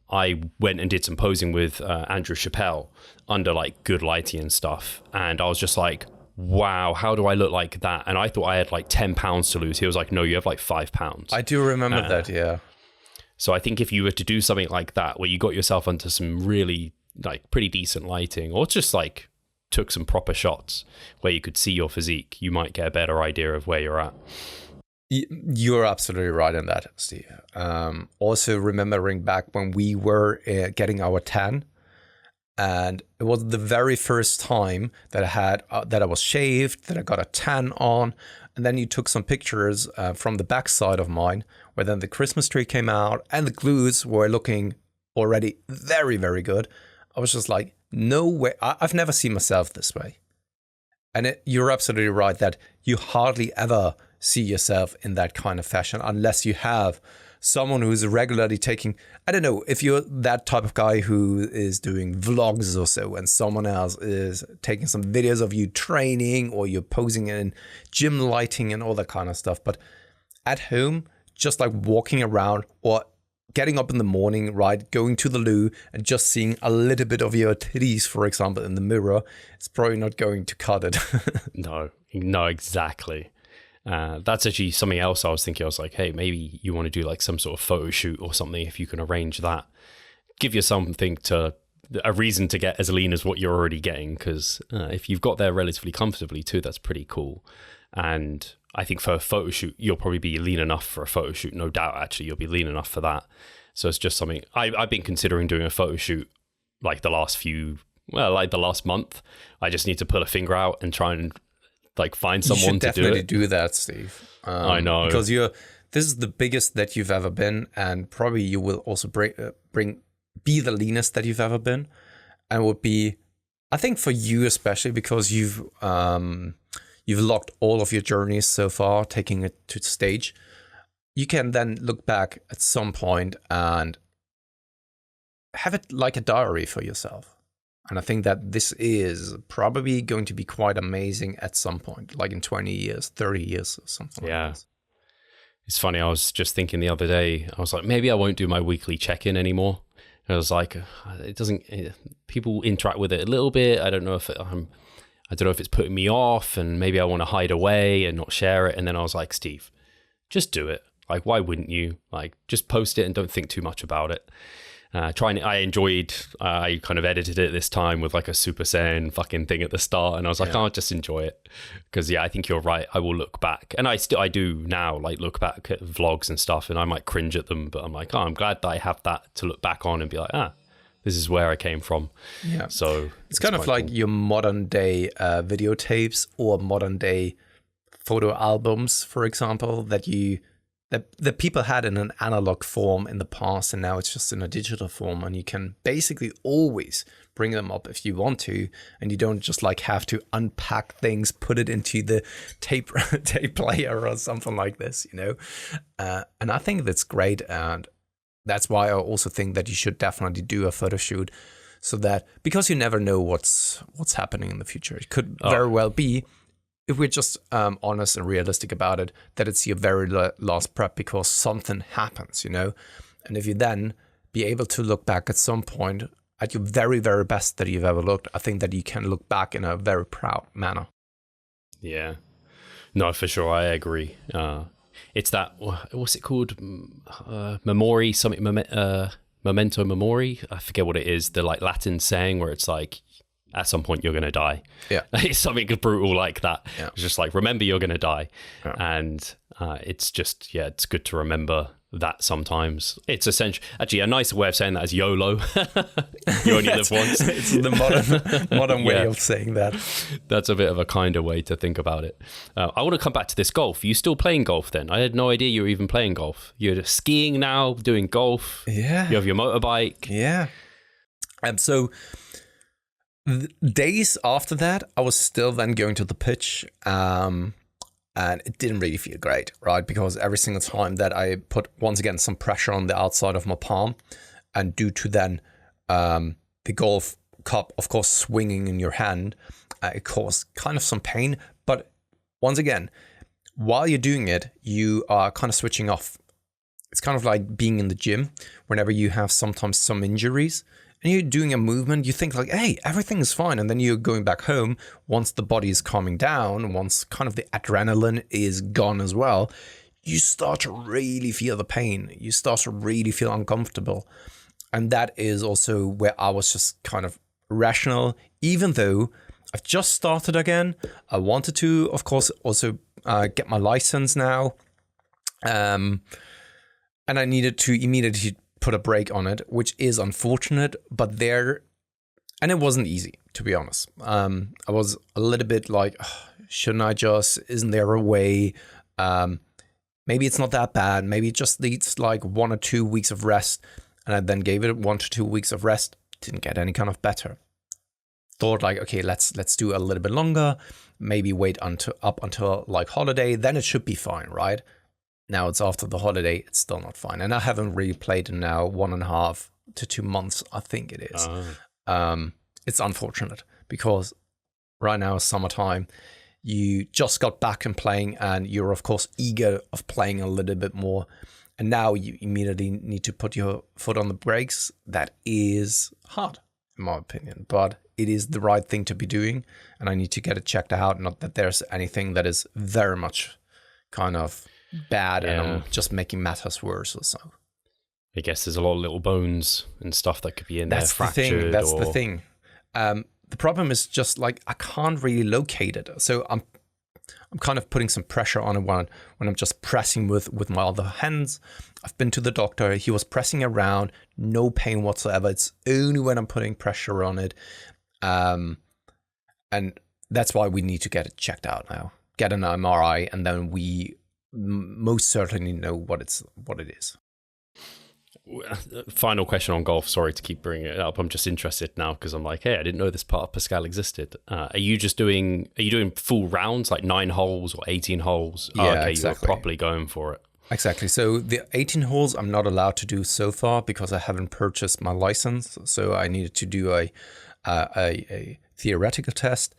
I went and did some posing with Andrew Chappelle under like good lighting and stuff. And I was just like, wow, how do I look like that? And I thought I had like 10 pounds to lose. He was like, no, you have like 5 pounds. I do remember that, yeah. So I think if you were to do something like that, where you got yourself under some really like pretty decent lighting, or just like took some proper shots where you could see your physique, you might get a better idea of where you're at. You're absolutely right in that, Steve. Also remembering back when we were getting our tan, And it was the very first time that I had that I was shaved, that I got a tan on. And then you took some pictures from the backside of mine, where then the Christmas tree came out and the glutes were looking already very, very good. I was just like, no way. I've never seen myself this way. And you're absolutely right that you hardly ever see yourself in that kind of fashion unless you have someone who's regularly taking, I don't know, if you're that type of guy who is doing vlogs or so, and someone else is taking some videos of you training, or you're posing in gym lighting and all that kind of stuff. But at home, just like walking around or getting up in the morning, right, going to the loo and just seeing a little bit of your titties, for example, in the mirror, it's probably not going to cut it. No, exactly. That's actually something else I was thinking. I was like, hey, maybe you want to do like some sort of photo shoot or something. If you can arrange that, give you a reason to get as lean as what you're already getting. Because if you've got there relatively comfortably too, that's pretty cool. And I think for a photo shoot, you'll probably be lean enough for a photo shoot. No doubt, actually, you'll be lean enough for that. So it's just something I've been considering doing a photo shoot like the last month. I just need to put a finger out and try and like find someone to do it. You should definitely do that, Steve. I know. Because this is the biggest that you've ever been, and probably you will also be the leanest that you've ever been. And would be, I think for you especially, because you've logged all of your journeys so far, taking it to the stage. You can then look back at some point and have it like a diary for yourself. And I think that this is probably going to be quite amazing at some point, like in 20 years, 30 years or something like this. It's funny, I was just thinking the other day, I was like, maybe I won't do my weekly check-in anymore. And I was like, people interact with it a little bit. I don't know if it's putting me off, and maybe I want to hide away and not share it. And then I was like, Steve, just do it. Like, why wouldn't you? Like, just post it and don't think too much about it. I kind of edited it this time with like a Super Saiyan fucking thing at the start, and I was like, I'll just enjoy it. Because I think you're right. I will look back, and I do now, like look back at vlogs and stuff, and I might cringe at them, but I'm like, I'm glad that I have that to look back on and be like, this is where I came from. Yeah. So it's kind of like your modern day videotapes or modern day photo albums, for example, that people had in an analog form in the past, and now it's just in a digital form, and you can basically always bring them up if you want to, and you don't just like have to unpack things, put it into the tape player or something like this, you know. And I think that's great, and that's why I also think that you should definitely do a photo shoot, so that, because you never know what's happening in the future. It could very well be, if we're just honest and realistic about it, that it's your very last prep because something happens, you know? And if you then be able to look back at some point at your very, very best that you've ever looked, I think that you can look back in a very proud manner. Yeah. No, for sure. I agree. It's that, what's it called? Memori, something, memento mori. I forget what it is. The like Latin saying where it's like, at some point you're going to die. Yeah. It's something brutal like that. Yeah. It's just like, remember you're going to die. Yeah. And it's just, it's good to remember that sometimes. It's essential. Actually, a nicer way of saying that is YOLO. You only live once. It's the modern way of saying that. That's a bit of a kinder way to think about it. I want to come back to this golf. Are you still playing golf then? I had no idea you were even playing golf. You're skiing now, doing golf. Yeah. You have your motorbike. Yeah. And so days after that, I was still then going to the pitch, and it didn't really feel great, right? Because every single time that I put, once again, some pressure on the outside of my palm, and due to then the golf cup, of course, swinging in your hand, it caused kind of some pain. But once again, while you're doing it, you are kind of switching off. It's kind of like being in the gym. Whenever you have sometimes some injuries, and you're doing a movement, you think like, hey, everything is fine. And then you're going back home, once the body is calming down, once kind of the adrenaline is gone as well, you start to really feel the pain. You start to really feel uncomfortable. And that is also where I was just kind of rational, even though I've just started again. I wanted to, of course, also get my license now. And I needed to immediately put a break on it, which is unfortunate, but there And it wasn't easy, to be honest. I was a little bit like, shouldn't I just, isn't there a way? Maybe it's not that bad. Maybe it just needs like 1 or 2 weeks of rest. And I then gave it 1 to 2 weeks of rest. Didn't get any kind of better. Thought like, okay, let's do a little bit longer. Maybe wait until like holiday. Then it should be fine, right? Now it's after the holiday. It's still not fine. And I haven't really played in now 1.5 to 2 months. I think it is. It's unfortunate because right now is summertime. You just got back and playing, and you're of course eager of playing a little bit more. And now you immediately need to put your foot on the brakes. That is hard, in my opinion, but it is the right thing to be doing. And I need to get it checked out. Not that there's anything that is very much kind of bad and I'm just making matters worse or so. I guess there's a lot of little bones and stuff that could be in there fractured. That's the thing. The problem is just like I can't really locate it. So I'm kind of putting some pressure on it when I'm just pressing with my other hands. I've been to the doctor. He was pressing around, no pain whatsoever. It's only when I'm putting pressure on it. And that's why we need to get it checked out now. Get an MRI, and then we most certainly know what it is. Final question on golf. Sorry to keep bringing it up. I'm just interested now because I'm like, hey, I didn't know this part of Pascal existed. Are you doing full rounds, like 9 holes or 18 holes? Yeah, okay, exactly. You're properly going for it. Exactly. So the 18 holes I'm not allowed to do so far because I haven't purchased my license. So I needed to do a theoretical test,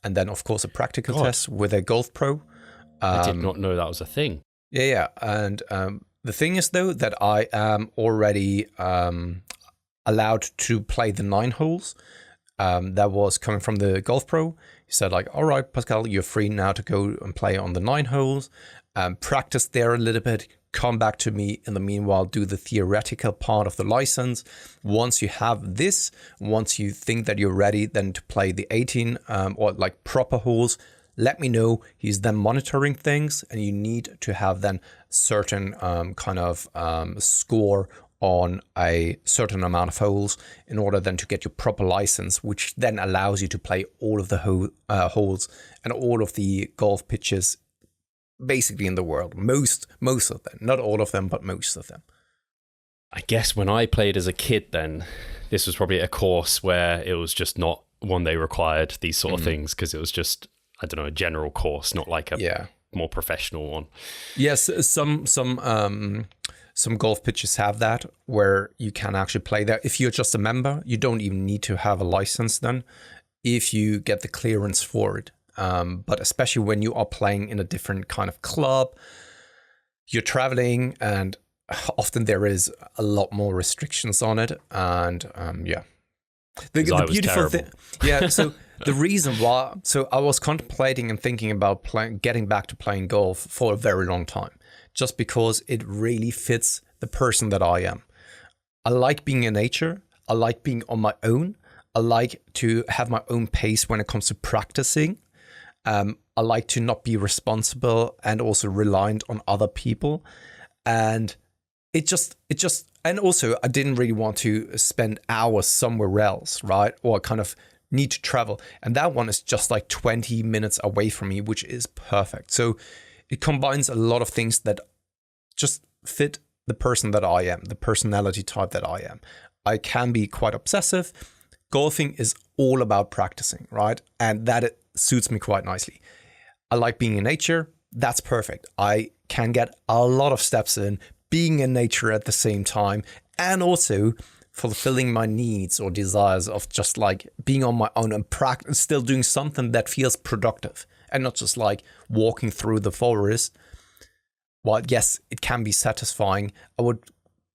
and then of course a practical test with a Golf Pro. I did not know that was a thing. Yeah. And the thing is, though, that I am already allowed to play the 9 holes. That was coming from the Golf Pro. He said, like, all right, Pascal, you're free now to go and play on the 9 holes. Practice there a little bit. Come back to me in the meanwhile, do the theoretical part of the license. Once you have this, once you think that you're ready then to play the 18 or like proper holes, let me know. He's then monitoring things, and you need to have then certain score on a certain amount of holes in order then to get your proper license, which then allows you to play all of the holes and all of the golf pitches basically in the world. Most of them, not all of them, but most of them. I guess when I played as a kid, then this was probably a course where it was just not one they required these sort of things, because it was just, I don't know, a general course, not like a more professional one. Yes, some golf pitches have that where you can actually play there. If you're just a member, you don't even need to have a license then, if you get the clearance for it. But especially when you are playing in a different kind of club, you're traveling, and often there is a lot more restrictions on it. And the beautiful thing, so the reason why, so I was contemplating and thinking about getting back to playing golf for a very long time, just because it really fits the person that I am. I like being in nature. I like being on my own. I like to have my own pace when it comes to practicing. I like to not be responsible and also reliant on other people. And it just, and also I didn't really want to spend hours somewhere else, right? Or kind of need to travel. And that one is just like 20 minutes away from me, which is perfect. So it combines a lot of things that just fit the person that I am, the personality type that I am. I can be quite obsessive. Golfing is all about practicing, right? And that suits me quite nicely. I like being in nature. That's perfect. I can get a lot of steps in being in nature at the same time, and also fulfilling my needs or desires of just like being on my own and still doing something that feels productive, and not just like walking through the forest. While yes, it can be satisfying, I would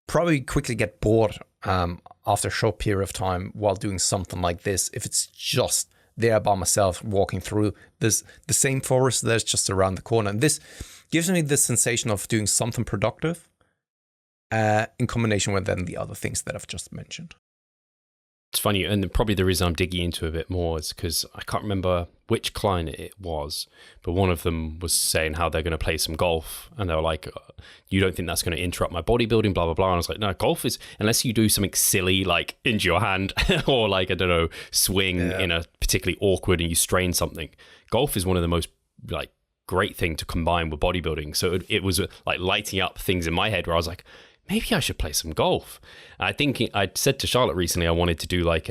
probably quickly get bored after a short period of time while doing something like this, if it's just there by myself walking through the same forest that's just around the corner. And this gives me the sensation of doing something productive in combination with then the other things that I've just mentioned. funny, and probably the reason I'm digging into it a bit more is because I can't remember which client it was, but one of them was saying how they're going to play some golf, and they were like, you don't think that's going to interrupt my bodybuilding, blah, blah, blah. And I was like, no, golf is, unless you do something silly, like injure your hand or like, I don't know, swing in a particularly awkward and you strain something. Golf is one of the most like great thing to combine with bodybuilding. So it was like lighting up things in my head where I was like, maybe I should play some golf. I think I said to Charlotte recently I wanted to do like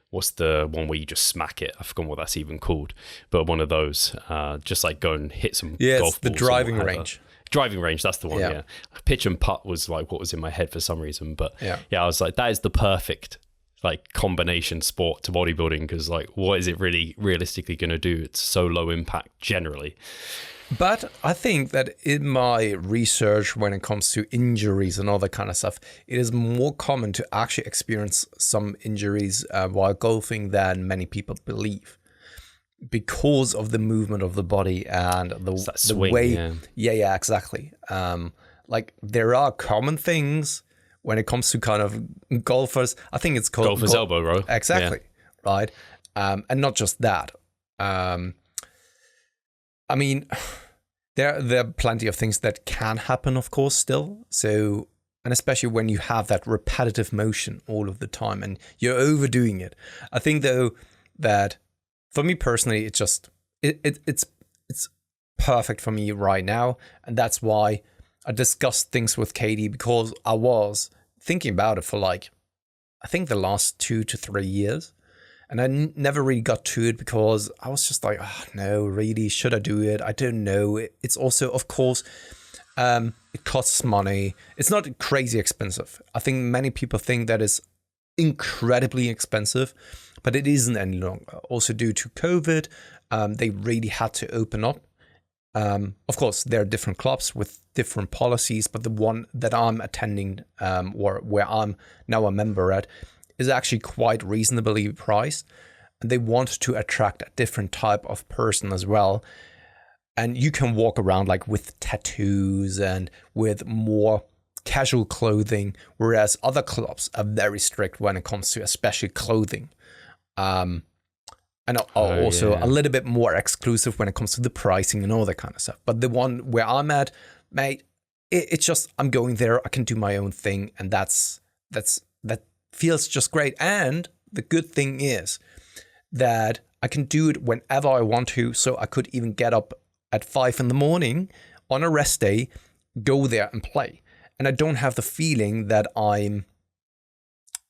what's the one where you just smack it? I forgot what that's even called, but one of those, just like go and hit some golf balls. The driving range. Driving range, that's the one, yeah. Pitch and putt was like what was in my head for some reason, but yeah, I was like, that is the perfect like combination sport to bodybuilding, because like what is it really realistically going to do? It's so low impact generally. But I think that in my research, when it comes to injuries and all that kind of stuff, it is more common to actually experience some injuries while golfing than many people believe, because of the movement of the body and the swing, way. Yeah, exactly. Like there are common things when it comes to kind of golfers. I think it's called golfer's elbow, bro. Exactly, right. And not just that. I mean, there are plenty of things that can happen, of course, still. So, and especially when you have that repetitive motion all of the time and you're overdoing it. I think though that for me personally, it's perfect for me right now, and that's why I discussed things with Katie, because I was thinking about it for like, I think the last 2 to 3 years. And I never really got to it because I was just like, oh, no, really, should I do it? I don't know. It's also, of course, it costs money. It's not crazy expensive. I think many people think that is incredibly expensive, but it isn't any longer. Also due to COVID, they really had to open up. Of course, there are different clubs with different policies, but the one that I'm attending, or where I'm now a member at, is actually quite reasonably priced. And they want to attract a different type of person as well. And you can walk around like with tattoos and with more casual clothing, whereas other clubs are very strict when it comes to especially clothing. And are also a little bit more exclusive when it comes to the pricing and all that kind of stuff. But the one where I'm at, mate, it's just, I'm going there, I can do my own thing, and that feels just great. And the good thing is that I can do it whenever I want to. So I could even get up at 5 a.m. on a rest day, go there and play. And I don't have the feeling that I'm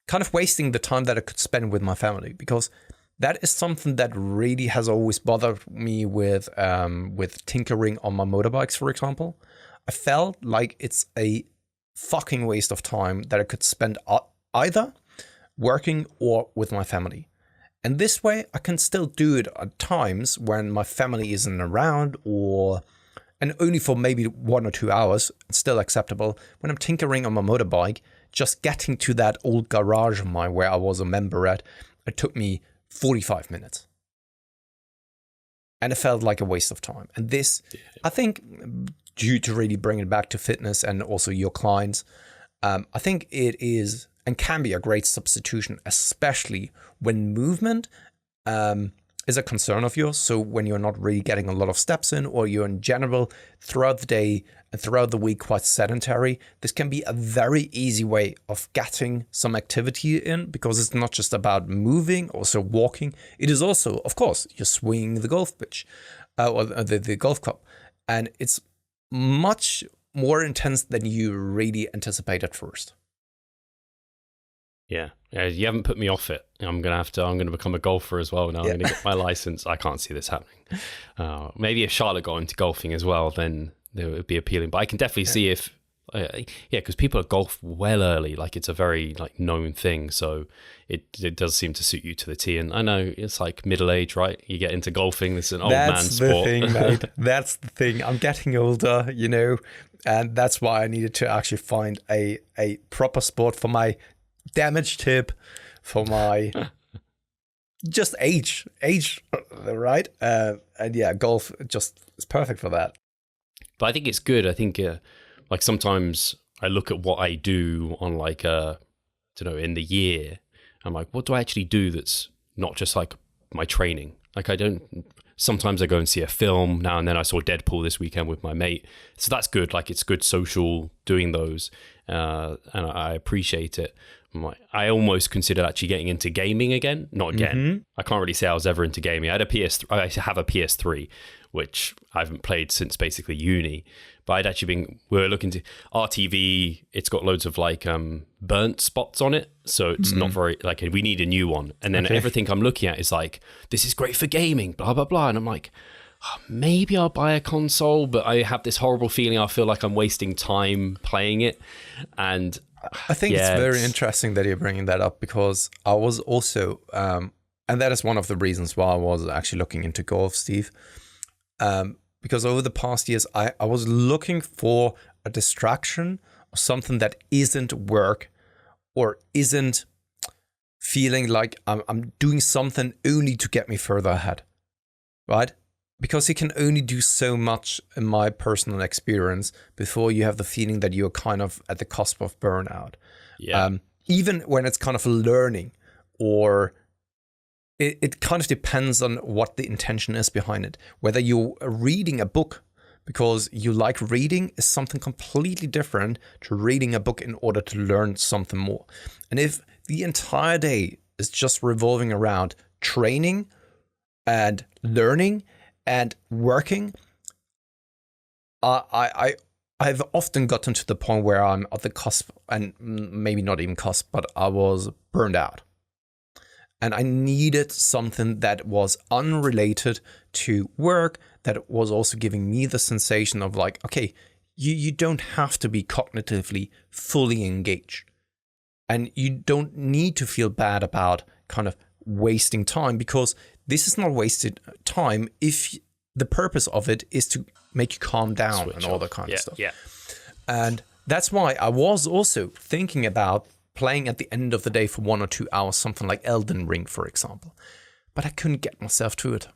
kind of wasting the time that I could spend with my family, because that is something that really has always bothered me with tinkering on my motorbikes, for example. I felt like it's a fucking waste of time that I could spend either working or with my family. And this way I can still do it at times when my family isn't around, and only for maybe 1 or 2 hours, it's still acceptable. When I'm tinkering on my motorbike, just getting to that old garage of mine where I was a member at, it took me 45 minutes. And it felt like a waste of time. And this, I think, due to really bringing it back to fitness and also your clients, I think it is and can be a great substitution, especially when movement is a concern of yours. So when you're not really getting a lot of steps in, or you're in general throughout the day and throughout the week quite sedentary, this can be a very easy way of getting some activity in, because it's not just about moving, also walking. It is also, of course, you're swinging the golf pitch or the golf club, and it's much more intense than you really anticipate at first. Yeah, you haven't put me off it. I'm gonna become a golfer as well now. I'm gonna get my license. I can't see this happening. Maybe if Charlotte got into golfing as well, then it would be appealing. But I can definitely see if, because people golf well early. Like it's a very like known thing, so it does seem to suit you to the T. And I know it's like middle age, right? You get into golfing. This is an old man sport. That's the thing, mate. That's the thing. I'm getting older, and that's why I needed to actually find a proper sport for my damaged hip, for my just age, right? And yeah, golf just is perfect for that. But I think it's good. I think like sometimes I look at what I do on like in the year, I'm like, what do I actually do that's not just like my training? Like sometimes I go and see a film. Now and then I saw Deadpool this weekend with my mate. So that's good. Like it's good social doing those. And I appreciate it. I almost considered actually getting into gaming again. Not again. I can't really say I was ever into gaming. I have a PS3, which I haven't played since basically uni. But I'd actually we were looking to RTV. It's got loads of like burnt spots on it, so it's not very like we need a new one. And then everything I'm looking at is like, this is great for gaming, blah blah blah. And I'm like, maybe I'll buy a console, but I have this horrible feeling I feel like I'm wasting time playing it. And I think it's very interesting that you're bringing that up, because I was also, and that is one of the reasons why I was actually looking into golf, Steve. Because over the past years, I was looking for a distraction or something that isn't work or isn't feeling like I'm doing something only to get me further ahead, right? Because you can only do so much, in my personal experience, before you have the feeling that you're kind of at the cusp of burnout. Yeah. Even when it's kind of learning, or it kind of depends on what the intention is behind it. Whether you're reading a book because you like reading is something completely different to reading a book in order to learn something more. And if the entire day is just revolving around training and learning and working, I've often gotten to the point where I'm at the cusp, and maybe not even cusp, but I was burned out. And I needed something that was unrelated to work, that was also giving me the sensation of like, okay, you don't have to be cognitively fully engaged. And you don't need to feel bad about kind of wasting time, because this is not wasted time if the purpose of it is to make you calm down. Switch and all that kind of stuff. Yeah. And that's why I was also thinking about playing at the end of the day for 1 or 2 hours, something like Elden Ring, for example. But I couldn't get myself to it.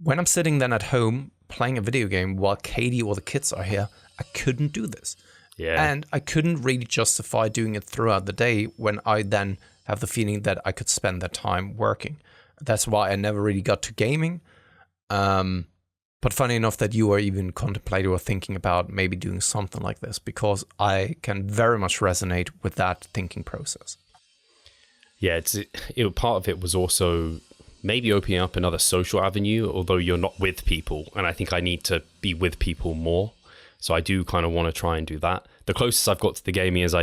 When I'm sitting then at home playing a video game while Katie or the kids are here, I couldn't do this. Yeah. And I couldn't really justify doing it throughout the day when I then have the feeling that I could spend that time working. That's why I never really got to gaming. But funny enough that you are even contemplating or thinking about maybe doing something like this, because I can very much resonate with that thinking process. Yeah, part of it was also maybe opening up another social avenue, although you're not with people. And I think I need to be with people more. So I do kind of want to try and do that. The closest I've got to the gaming is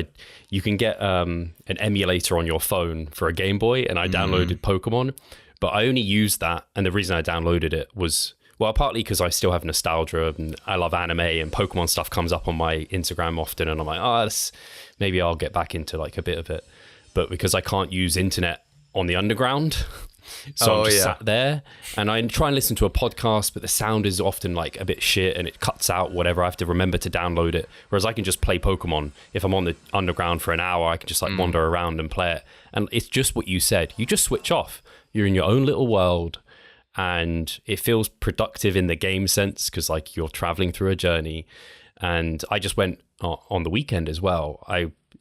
you can get an emulator on your phone for a Game Boy, and I downloaded Pokemon, but I only used that. And the reason I downloaded it was, well, partly because I still have nostalgia and I love anime, and Pokemon stuff comes up on my Instagram often, and I'm like, maybe I'll get back into like a bit of it. But because I can't use internet on the underground, so I'm just sat there and I try and listen to a podcast, but the sound is often like a bit shit and it cuts out whatever. I have to remember to download it. Whereas I can just play Pokemon. If I'm on the underground for an hour, I can just like wander around and play it. And it's just what you said. You just switch off. You're in your own little world. And it feels productive in the game sense, because like you're traveling through a journey. And I just went on the weekend as well.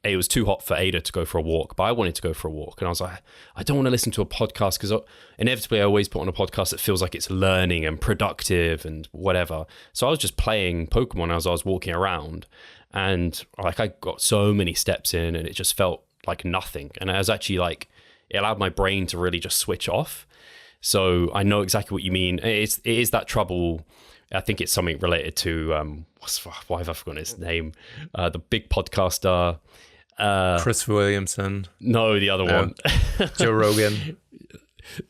It was too hot for Ada to go for a walk, but I wanted to go for a walk. And I was like, I don't want to listen to a podcast, because inevitably I always put on a podcast that feels like it's learning and productive and whatever. So I was just playing Pokemon as I was walking around. And like I got so many steps in, and it just felt like nothing. And I was actually like, it allowed my brain to really just switch off. So I know exactly what you mean. It is that trouble. I think it's something related to, why have I forgotten his name? The big podcaster. Chris Williamson. No, the other one. Joe Rogan.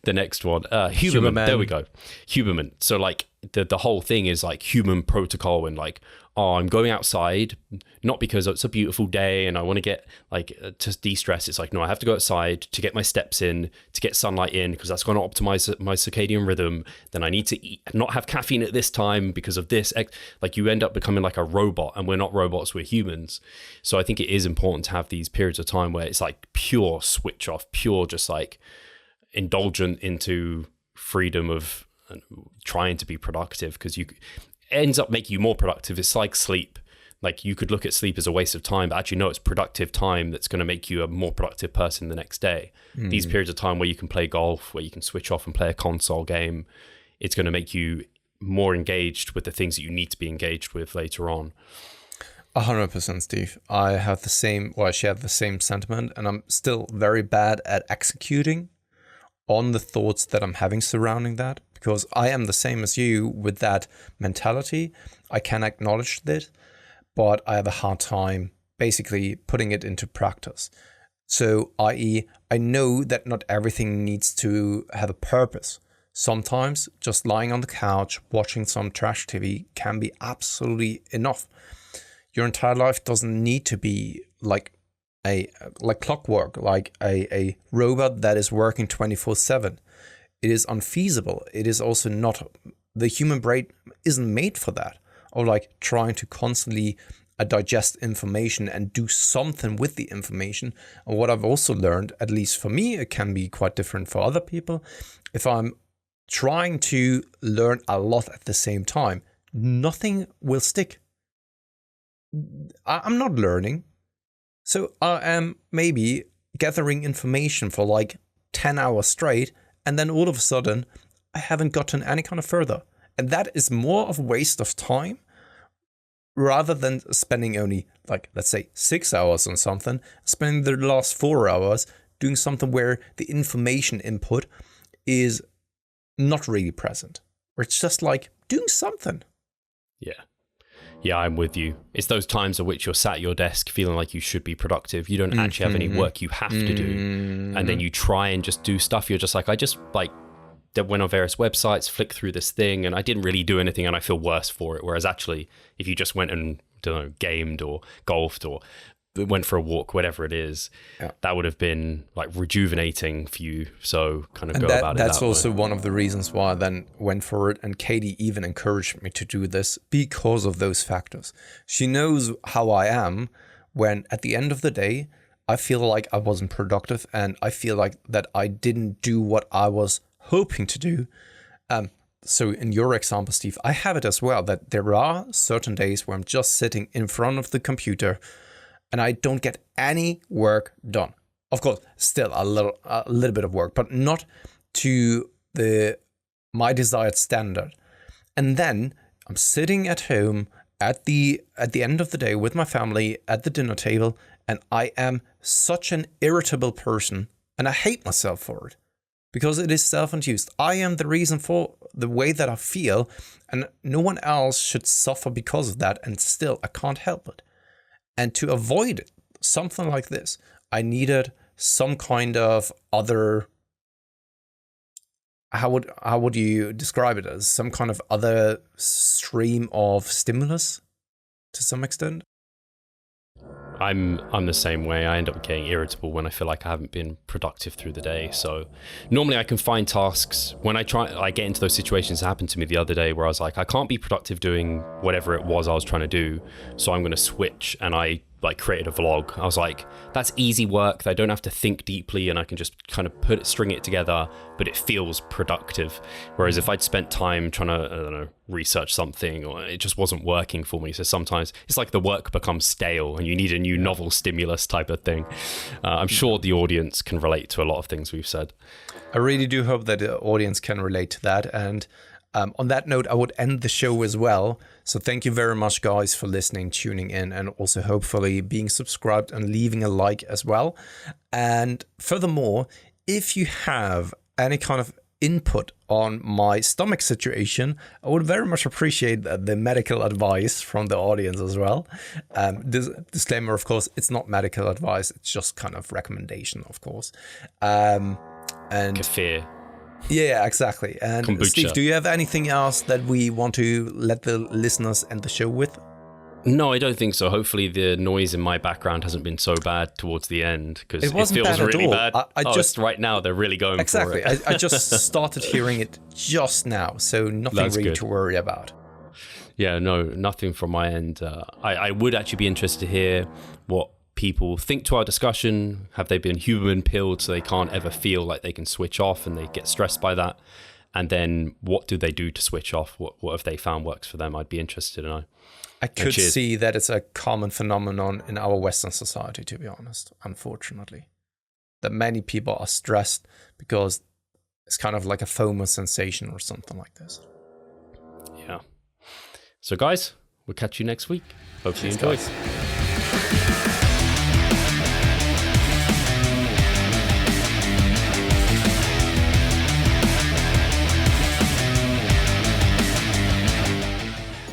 The next one. Huberman. There we go. Huberman. So like the whole thing is like human protocol, and like, I'm going outside, not because it's a beautiful day and I want to get like to de-stress. It's like, no, I have to go outside to get my steps in, to get sunlight in, because that's going to optimize my circadian rhythm. Then I need to eat, not have caffeine at this time because of this. Like you end up becoming like a robot, and we're not robots, we're humans. So I think it is important to have these periods of time where it's like pure switch off, pure just like indulgent into freedom of trying to be productive, because ends up making you more productive. It's like sleep. like you could look at sleep as a waste of time, but actually no, it's productive time that's going to make you a more productive person the next day. These periods of time where you can play golf, where you can switch off and play a console game, it's going to make you more engaged with the things that you need to be engaged with later on. 100%, Steve. I have the same, well, I share the same sentiment, and I'm still very bad at executing on the thoughts that I'm having surrounding that, because I am the same as you with that mentality. I can acknowledge this, but I have a hard time basically putting it into practice. So, i.e., I know that not everything needs to have a purpose. Sometimes just lying on the couch, watching some trash TV can be absolutely enough. Your entire life doesn't need to be like clockwork, like a robot that is working 24/7. It is unfeasible. It is also not, the human brain isn't made for that. Or like trying to constantly digest information and do something with the information. And what I've also learned, at least for me, it can be quite different for other people. If I'm trying to learn a lot at the same time, nothing will stick. I'm not learning. So I am maybe gathering information for like 10 hours straight, and then all of a sudden I haven't gotten any kind of further. And that is more of a waste of time rather than spending only like, let's say 6 hours on something, spending the last 4 hours doing something where the information input is not really present. Or it's just like doing something. Yeah, I'm with you. It's those times at which you're sat at your desk feeling like you should be productive. You don't actually have any work you have to do. And then you try and just do stuff. You're just like, I just like went on various websites, flicked through this thing, and I didn't really do anything and I feel worse for it. Whereas actually, if you just went and, don't know, gamed or golfed or went for a walk, whatever it is, that would have been like rejuvenating for you. So kind of go about it. That's also one of the reasons why I then went for it. And Katie even encouraged me to do this because of those factors. She knows how I am when at the end of the day, I feel like I wasn't productive and I feel like that I didn't do what I was hoping to do. So in your example, Steve, I have it as well, that there are certain days where I'm just sitting in front of the computer and I don't get any work done. Of course, still a little bit of work, but not to my desired standard. And then I'm sitting at home at the end of the day with my family at the dinner table, and I am such an irritable person, and I hate myself for it because it is self-induced. I am the reason for the way that I feel, and no one else should suffer because of that, and still I can't help it. And to avoid something like this, I needed some kind of other, how would you describe it, as some kind of other stream of stimulus to some extent? I'm the same way. I end up getting irritable when I feel like I haven't been productive through the day. So normally I can find tasks when I get into those situations. It happened to me the other day where I was like, I can't be productive doing whatever it was I was trying to do. So I'm going to switch, and I created a vlog. I was like, that's easy work that I don't have to think deeply, and I can just kind of string it together, but it feels productive. Whereas if I'd spent time trying to, I don't know, research something, or it just wasn't working for me. So sometimes it's like the work becomes stale and you need a new novel stimulus type of thing. I'm sure the audience can relate to a lot of things we've said. I really do hope that the audience can relate to that. And on that note, I would end the show as well. So thank you very much, guys, for listening, tuning in, and also hopefully being subscribed and leaving a like as well. And furthermore, if you have any kind of input on my stomach situation, I would very much appreciate the medical advice from the audience as well. Disclaimer, of course, it's not medical advice. It's just kind of recommendation, of course. And Kefir. Yeah, exactly. And Kombucha. Steve, do you have anything else that we want to let the listeners end the show with? No, I don't think so. Hopefully the noise in my background hasn't been so bad towards the end, because it feels bad really all. bad. I just right now they're really going exactly. for it. I just started hearing it just now, so nothing That's really good to worry about. Yeah, no, nothing from my end. I would actually be interested to hear what people think to our discussion. Have they been human pilled so they can't ever feel like they can switch off and they get stressed by that? And then what do they do to switch off? What have they found works for them? I'd be interested in. I could see that it's a common phenomenon in our Western society, to be honest, unfortunately. That many people are stressed because it's kind of like a FOMO sensation or something like this. Yeah. So guys, we'll catch you next week. Hope you enjoy.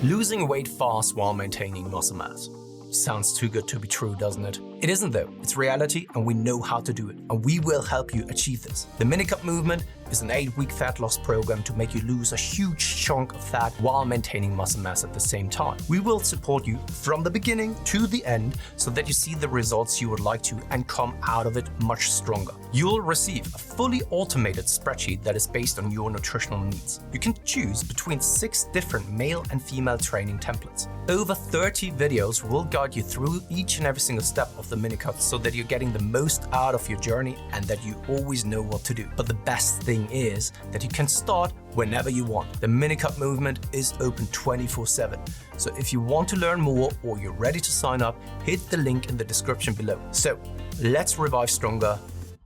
Losing weight fast while maintaining muscle mass. Sounds too good to be true, doesn't it? It isn't though. It's reality and we know how to do it. And we will help you achieve this. The Minicut Movement is an 8-week fat loss program to make you lose a huge chunk of fat while maintaining muscle mass at the same time. We will support you from the beginning to the end so that you see the results you would like to and come out of it much stronger. You'll receive a fully automated spreadsheet that is based on your nutritional needs. You can choose between 6 different male and female training templates. Over 30 videos will guide you through each and every single step of the Minicut so that you're getting the most out of your journey and that you always know what to do. But the best thing is that you can start whenever you want. The Minicut Movement is open 24/7. So if you want to learn more or you're ready to sign up, hit the link in the description below. So let's revive stronger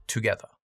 together.